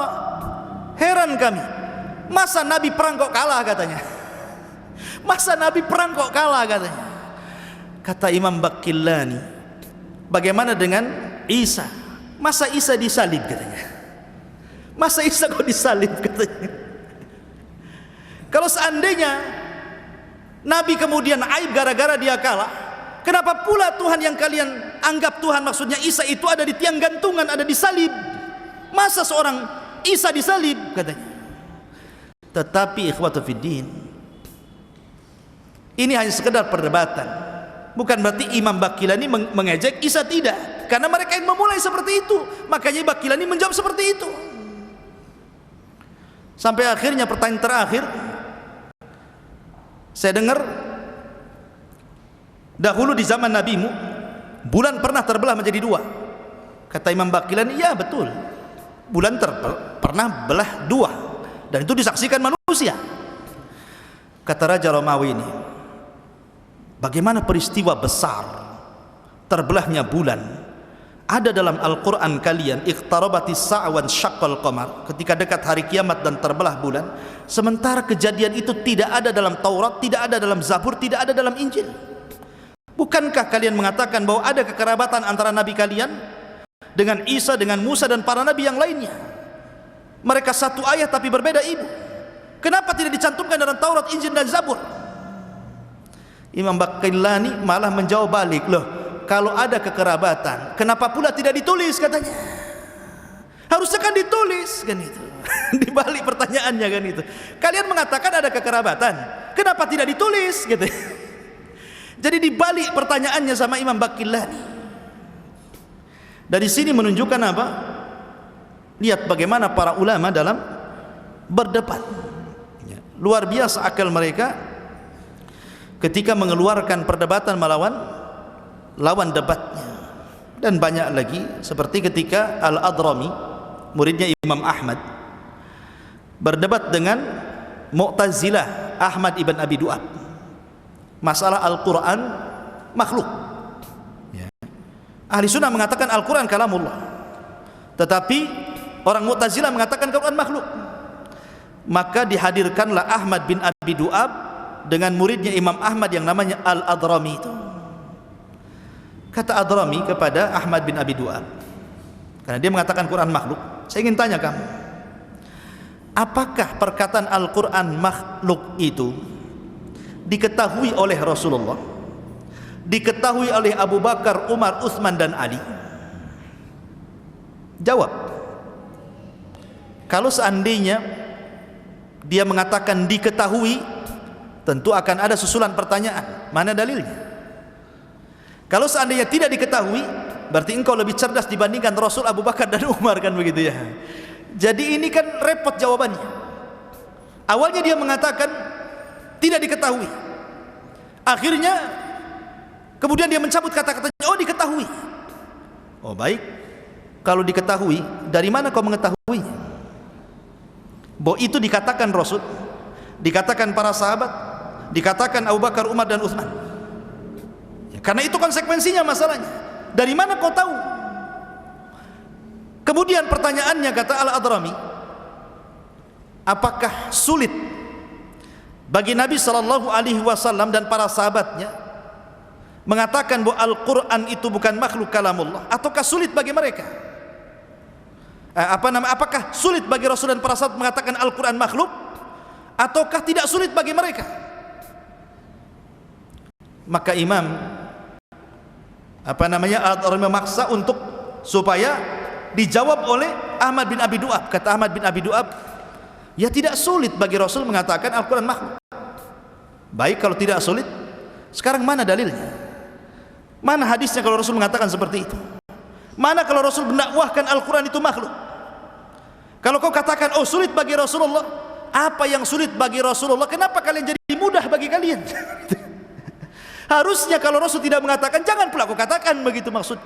Heran kami, masa Nabi perang kok kalah katanya. Masa Nabi perang kok kalah katanya. Kata Imam Baqillani, bagaimana dengan Isa? Masa Isa disalib katanya. Masa Isa kok disalib katanya. Kalau seandainya Nabi kemudian aib gara-gara dia kalah, kenapa pula Tuhan yang kalian anggap Tuhan, maksudnya Isa itu ada di tiang gantungan, ada disalib? Masa seorang Isa disalib katanya. Tetapi ikhwatu fiddin, ini hanya sekedar perdebatan. Bukan berarti Imam Baqillani mengejek Isa, tidak. Karena mereka yang memulai seperti itu, makanya Baqillani menjawab seperti itu. Sampai akhirnya pertanyaan terakhir, saya dengar dahulu di zaman nabimu bulan pernah terbelah menjadi dua. Kata Imam Baqillani, ya betul, bulan pernah belah dua, dan itu disaksikan manusia. Kata Raja Romawi ini, bagaimana peristiwa besar terbelahnya bulan ada dalam Al-Quran kalian, iqtarabatis sa'wan syaqqal qamar, ketika dekat hari kiamat dan terbelah bulan, sementara kejadian itu tidak ada dalam Taurat, tidak ada dalam Zabur, tidak ada dalam Injil. Bukankah kalian mengatakan bahwa ada kekerabatan antara nabi kalian dengan Isa, dengan Musa dan para nabi yang lainnya? Mereka satu ayah tapi berbeda ibu. Kenapa tidak dicantumkan dalam Taurat, Injil dan Zabur? Imam Baqillani malah menjawab balik, loh, kalau ada kekerabatan, kenapa pula tidak ditulis katanya? Harusnya kan ditulis kan itu. Dibalik pertanyaannya kan itu. Kalian mengatakan ada kekerabatan, kenapa tidak ditulis gitu. Jadi dibalik pertanyaannya sama Imam Baqillani. Dari sini menunjukkan apa? Lihat bagaimana para ulama dalam berdebat. Luar biasa akal mereka ketika mengeluarkan perdebatan melawan lawan debatnya. Dan banyak lagi, seperti ketika Al-Adrami, muridnya Imam Ahmad, berdebat dengan Mu'tazilah Ahmad ibn Abi Du'ab masalah Al-Quran makhluk. Ahli sunnah mengatakan Al-Quran kalamullah, tetapi orang Mu'tazilah mengatakan Al-Quran makhluk. Maka dihadirkanlah Ahmad bin Abi Du'ab dengan muridnya Imam Ahmad yang namanya Al-Adrami itu. Kata Adrami kepada Ahmad bin Abi Du'ab, karena dia mengatakan Quran makhluk, saya ingin tanya kamu, apakah perkataan Al-Quran makhluk itu diketahui oleh Rasulullah, diketahui oleh Abu Bakar, Umar, Utsman dan Ali? Jawab. Kalau seandainya dia mengatakan diketahui, tentu akan ada susulan pertanyaan, mana dalilnya? Kalau seandainya tidak diketahui, berarti engkau lebih cerdas dibandingkan Rasul, Abu Bakar dan Umar, kan begitu ya. Jadi ini kan repot jawabannya. Awalnya dia mengatakan tidak diketahui. Akhirnya kemudian dia mencabut kata-katanya, oh diketahui. Oh baik, kalau diketahui, dari mana kau mengetahuinya? Bahwa itu dikatakan Rasul, dikatakan para sahabat, dikatakan Abu Bakar, Umar dan Utsman. Ya, karena itu konsekuensinya masalahnya. Dari mana kau tahu? Kemudian pertanyaannya, kata Al-Adrami, apakah sulit bagi Nabi SAW dan para sahabatnya mengatakan bahwa Al-Quran itu bukan makhluk kalamullah, ataukah sulit bagi mereka? Apakah sulit bagi Rasul dan para sahabat mengatakan Al-Quran makhluk, ataukah tidak sulit bagi mereka? Maka Imam Al-Adrami memaksa untuk supaya dijawab oleh Ahmad bin Abi Du'ab. Kata Ahmad bin Abi Du'ab, ya tidak sulit bagi Rasul mengatakan Al-Quran makhluk. Baik, kalau tidak sulit, sekarang mana dalilnya? Mana hadisnya kalau Rasul mengatakan seperti itu? Mana kalau Rasul mendakwahkan Al-Quran itu makhluk? Kalau kau katakan, oh sulit bagi Rasulullah, apa yang sulit bagi Rasulullah? Kenapa kalian jadi mudah bagi kalian? Harusnya kalau Rasul tidak mengatakan, jangan pula kau katakan, begitu maksudnya.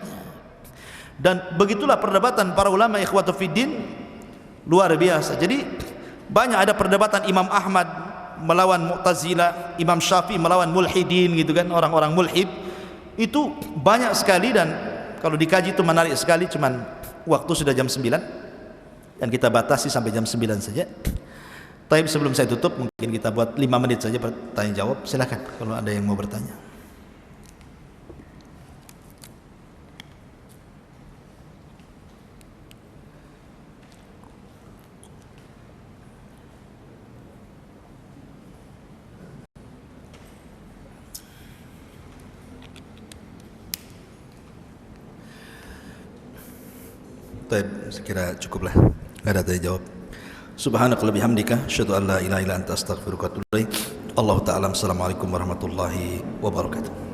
Dan begitulah perdebatan para ulama ikhwatu fiddin, luar biasa. Jadi banyak ada perdebatan Imam Ahmad melawan Mu'tazilah, Imam Syafi'i melawan mulhidin, gitu kan, orang-orang mulhid. Itu banyak sekali, dan kalau dikaji itu menarik sekali. Cuman waktu sudah jam 9 dan kita batasi sampai jam 9 saja. Tapi sebelum saya tutup, mungkin kita buat 5 menit saja bertanya jawab. Silakan kalau ada yang mau bertanya. Baik, sekira cukuplah. Enggak ada tanya jawab. Subhanakallahumma bihamdika asyhadu an la ilaha illa anta astaghfiruka wa atubu ilaik. Allahu ta'ala. Assalamualaikum warahmatullahi wabarakatuh.